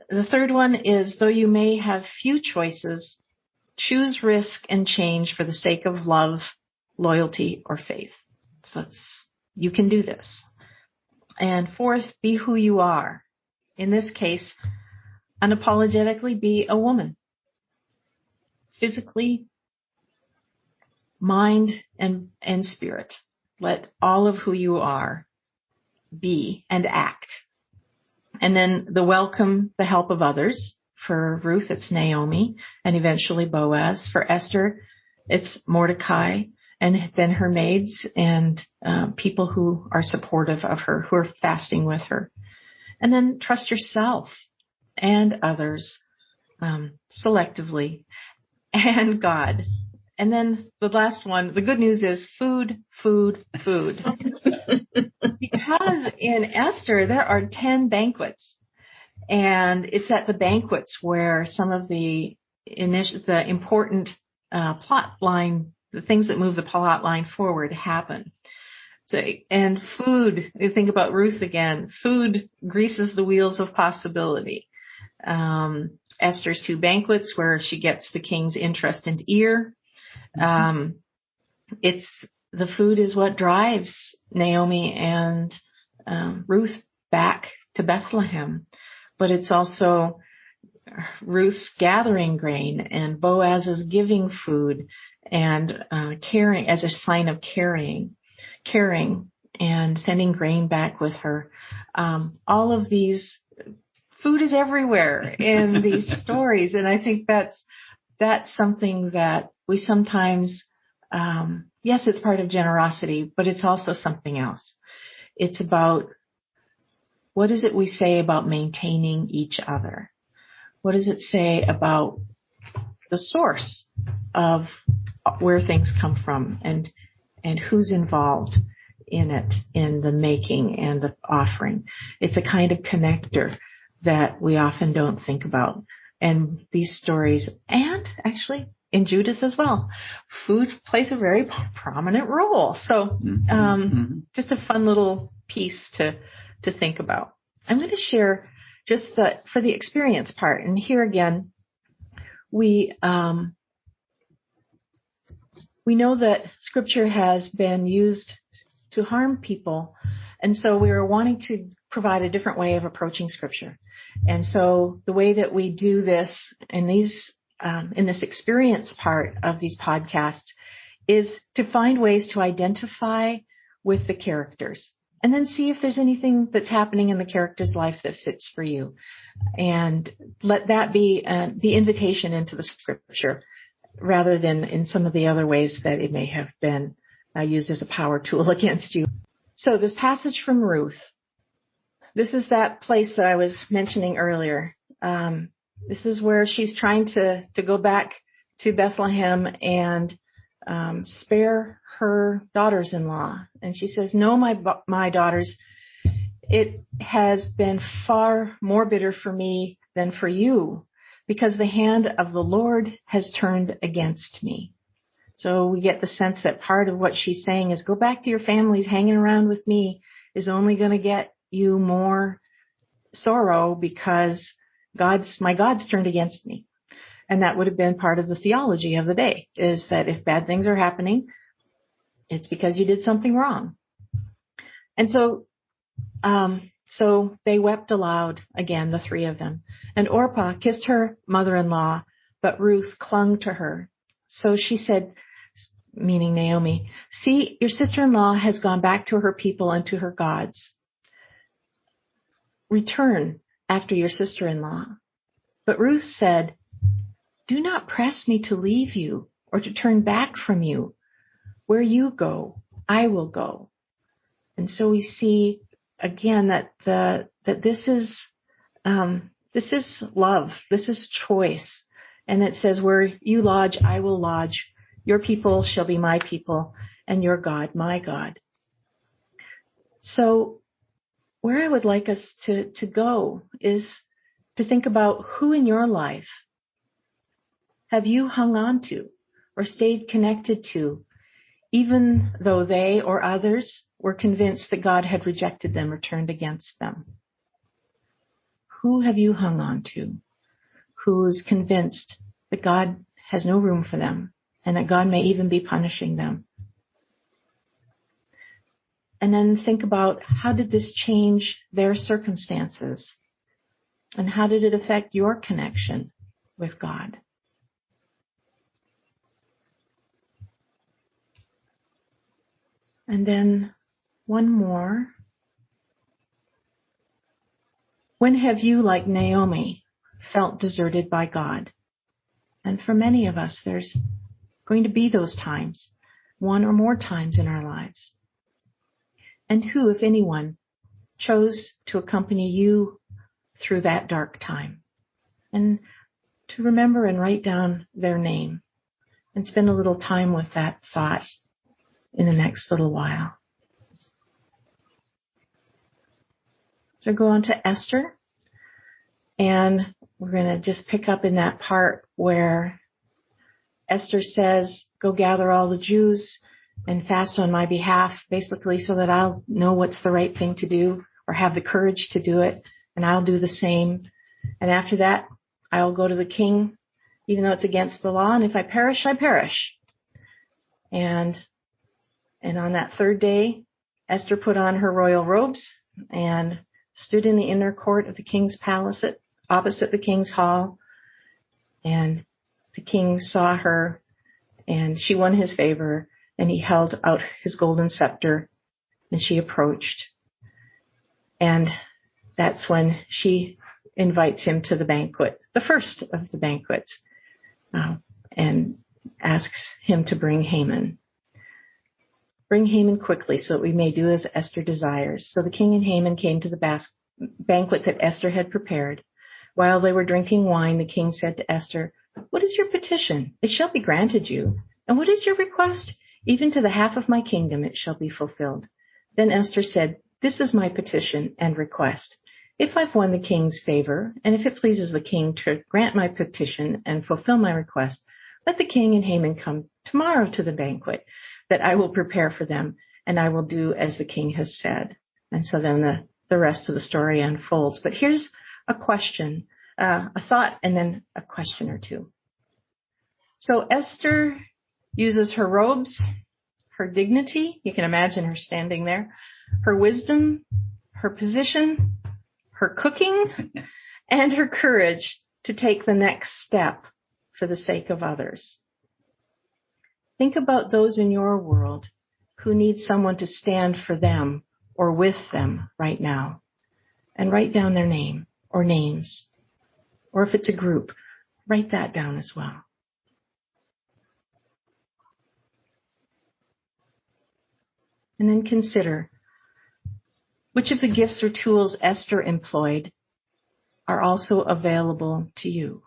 The third one is, though you may have few choices, choose risk and change for the sake of love, loyalty, or faith. So you can do this. And fourth, be who you are. In this case, unapologetically be a woman. Physically, mind, and spirit. Let all of who you are be and act. And then welcome the help of others. For Ruth, it's Naomi, and eventually Boaz. For Esther, it's Mordecai, and then her maids and people who are supportive of her, who are fasting with her. And then trust yourself and others selectively, and God. And then the last one, the good news is food, food, food. Because in Esther, there are 10 banquets. And it's at the banquets where some of the important plot line, the things that move the plot line forward, happen. So, and food, you think about Ruth again, food greases the wheels of possibility. Esther's 2 banquets where she gets the king's interest and ear. The food is what drives Naomi and Ruth back to Bethlehem. But it's also Ruth's gathering grain and Boaz's giving food and caring as a sign of caring and sending grain back with her. All of these, food is everywhere in these stories. And I think that's something that we sometimes, yes, it's part of generosity, but it's also something else. It's about, what is it we say about maintaining each other? What does it say about the source of where things come from and who's involved in it, in the making and the offering? It's a kind of connector that we often don't think about. And these stories, and actually in Judith as well, food plays a very prominent role. So just a fun little piece to think about. I'm going to share just for the experience part. And here again, we know that scripture has been used to harm people. And so we were wanting to provide a different way of approaching Scripture. And so the way that we do this in this experience part of these podcasts is to find ways to identify with the characters and then see if there's anything that's happening in the character's life that fits for you. And let that be the invitation into the Scripture rather than in some of the other ways that it may have been used as a power tool against you. So this passage from Ruth, this is that place that I was mentioning earlier. This is where she's trying to go back to Bethlehem and spare her daughters-in-law. And she says, "No, my daughters, it has been far more bitter for me than for you, because the hand of the Lord has turned against me." So we get the sense that part of what she's saying is, go back to your families. Hanging around with me is only going to get you more sorrow because my God's turned against me. And that would have been part of the theology of the day, is that if bad things are happening, it's because you did something wrong. And so they wept aloud again, the three of them. And Orpah kissed her mother-in-law, but Ruth clung to her. So she said, meaning Naomi, "See, your sister-in-law has gone back to her people and to her gods. Return after your sister-in-law." But Ruth said, "Do not press me to leave you or to turn back from you. Where you go, I will go." And so we see again that this is love. This is choice. And it says, "Where you lodge, I will lodge. Your people shall be my people, and your God, my God." So where I would like us to go is to think about who in your life have you hung on to or stayed connected to, even though they or others were convinced that God had rejected them or turned against them. Who have you hung on to? Who is convinced that God has no room for them and that God may even be punishing them? And then think about, how did this change their circumstances? And how did it affect your connection with God? And then one more. When have you, like Naomi, felt deserted by God? And for many of us, there's going to be those times, one or more times in our lives. And who, if anyone, chose to accompany you through that dark time? And to remember and write down their name and spend a little time with that thought in the next little while. So go on to Esther, and we're going to just pick up in that part where Esther says, "Go gather all the Jews and fast on my behalf," basically so that I'll know what's the right thing to do or have the courage to do it, and I'll do the same. And after that, I'll go to the king, even though it's against the law, and if I perish, I perish. And on that third day, Esther put on her royal robes and stood in the inner court of the king's palace opposite the king's hall. And the king saw her, and she won his favor, and he held out his golden scepter, and she approached. And that's when she invites him to the banquet, the first of the banquets, and asks him to bring Haman. "Bring Haman quickly so that we may do as Esther desires." So the king and Haman came to the banquet that Esther had prepared. While they were drinking wine, the king said to Esther, "What is your petition? It shall be granted you. And what is your request? Even to the half of my kingdom it shall be fulfilled." Then Esther said, "This is my petition and request. If I've won the king's favor, and if it pleases the king to grant my petition and fulfill my request, let the king and Haman come tomorrow to the banquet that I will prepare for them, and I will do as the king has said." And so then the rest of the story unfolds. But here's a question, a thought, and then a question or two. So Esther uses her robes, her dignity, you can imagine her standing there, her wisdom, her position, her cooking, and her courage to take the next step for the sake of others. Think about those in your world who need someone to stand for them or with them right now, and write down their name or names. Or if it's a group, write that down as well. And then consider which of the gifts or tools Esther employed are also available to you.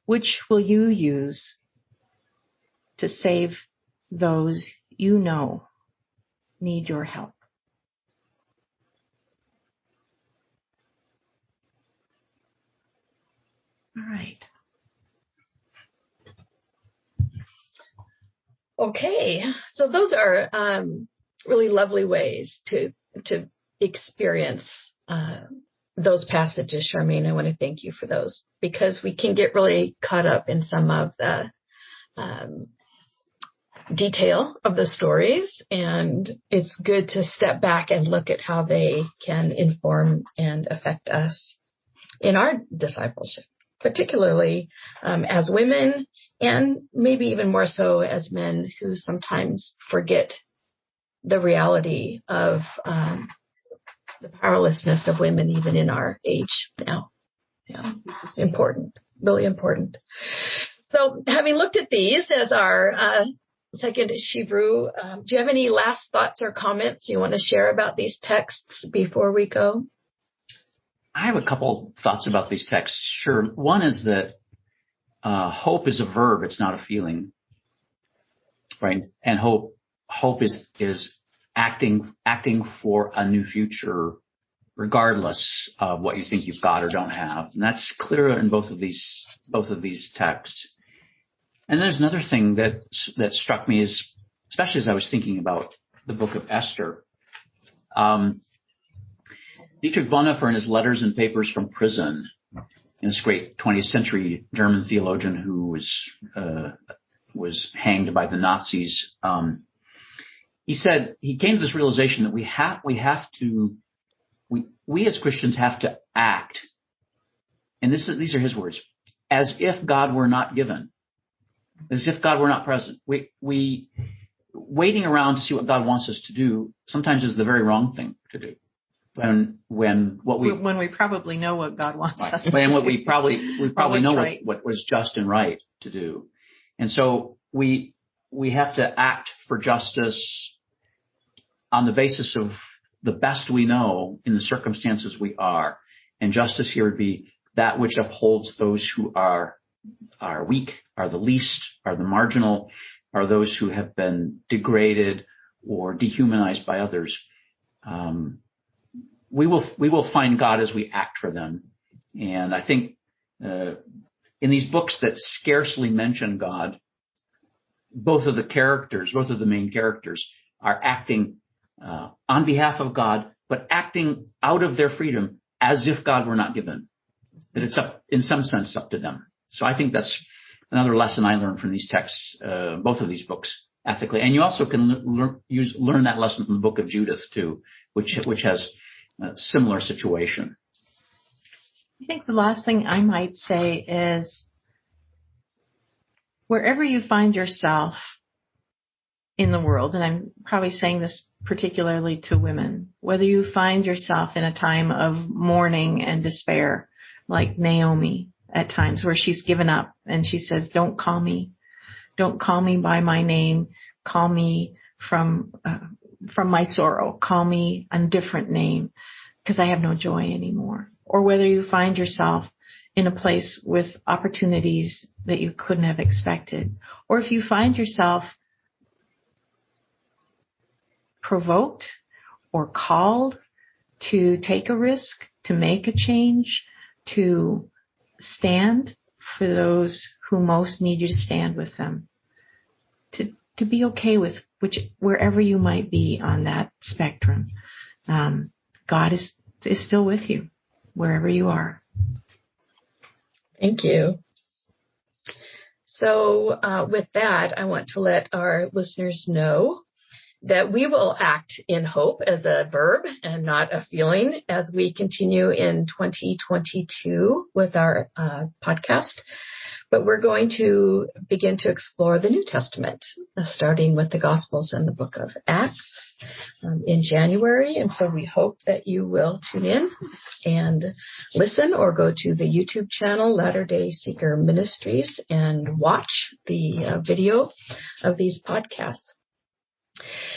Which will you use to save those you know need your help? All right. Okay, so those are really lovely ways to experience those passages, Charmaine. I want to thank you for those, because we can get really caught up in some of the detail of the stories, and it's good to step back and look at how they can inform and affect us in our discipleship, particularly as women, and maybe even more so as men who sometimes forget the reality of the powerlessness of women even in our age now. Yeah, important, really important. So having looked at these as our second Hebrew, do you have any last thoughts or comments you want to share about these texts before we go? I have a couple thoughts about these texts. Sure. One is that hope is a verb. It's not a feeling, right? And hope is acting for a new future, regardless of what you think you've got or don't have. And that's clear in both of these texts. And there's another thing that struck me, is, especially as I was thinking about the book of Esther. Dietrich Bonhoeffer, in his Letters and Papers from Prison, this great 20th century German theologian who was hanged by the Nazis, he said he came to this realization that we as Christians have to act, and these are his words, as if God were not given, as if God were not present. We waiting around to see what God wants us to do sometimes is the very wrong thing to do. When we probably know what God wants us to do. And we probably know right. what was just and right to do. And so we have to act for justice on the basis of the best we know in the circumstances we are. And justice here would be that which upholds those who are weak, are the least, are the marginal, are those who have been degraded or dehumanized by others. We will find God as we act for them. And I think in these books that scarcely mention God, both of the main characters are acting on behalf of God, but acting out of their freedom as if God were not given. That it's in some sense up to them. So I think that's another lesson I learned from these texts, both of these books, ethically. And you also can learn that lesson from the book of Judith too, which has a similar situation. I think the last thing I might say is, wherever you find yourself in the world, and I'm probably saying this particularly to women, whether you find yourself in a time of mourning and despair, like Naomi at times, where she's given up and she says, don't call me by my name, call me from my sorrow, call me a different name, because I have no joy anymore. Or whether you find yourself in a place with opportunities that you couldn't have expected, or if you find yourself provoked or called to take a risk, to make a change, to stand for those who most need you to stand with them, to be okay with wherever you might be on that spectrum. God is still with you wherever you are. Thank you. So with that, I want to let our listeners know that we will act in hope as a verb and not a feeling as we continue in 2022 with our podcast. But we're going to begin to explore the New Testament, starting with the Gospels and the book of Acts in January. And so we hope that you will tune in and listen, or go to the YouTube channel, Latter-day Seeker Ministries, and watch the video of these podcasts.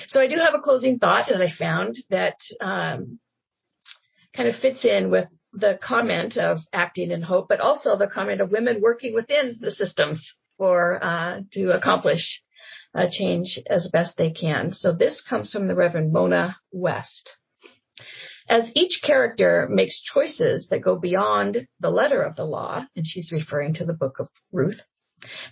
So I do have a closing thought that I found that kind of fits in with the comment of acting in hope, but also the comment of women working within the systems to accomplish change as best they can. So this comes from the Reverend Mona West. As each character makes choices that go beyond the letter of the law, and she's referring to the book of Ruth,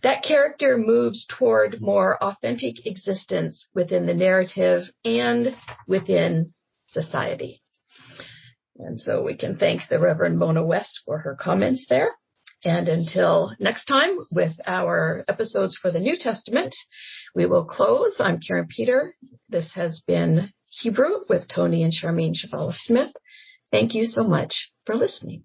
that character moves toward more authentic existence within the narrative and within society. And so we can thank the Reverend Mona West for her comments there. And until next time with our episodes for the New Testament, we will close. I'm Karin Peter. This has been Hebrew with Tony and Charmaine Chvala-Smith. Thank you so much for listening.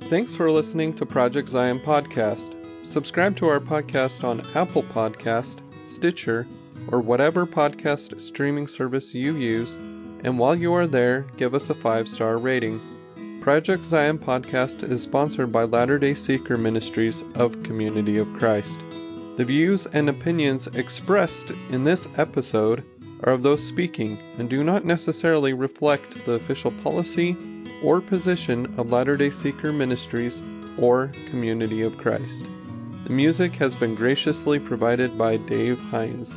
Thanks for listening to Project Zion Podcast. Subscribe to our podcast on Apple Podcast, Stitcher, or whatever podcast streaming service you use, and while you are there, give us a 5-star rating. Project Zion Podcast is sponsored by Latter-day Seeker Ministries of Community of Christ. The views and opinions expressed in this episode are of those speaking and do not necessarily reflect the official policy or position of Latter-day Seeker Ministries or Community of Christ. The music has been graciously provided by Dave Hines.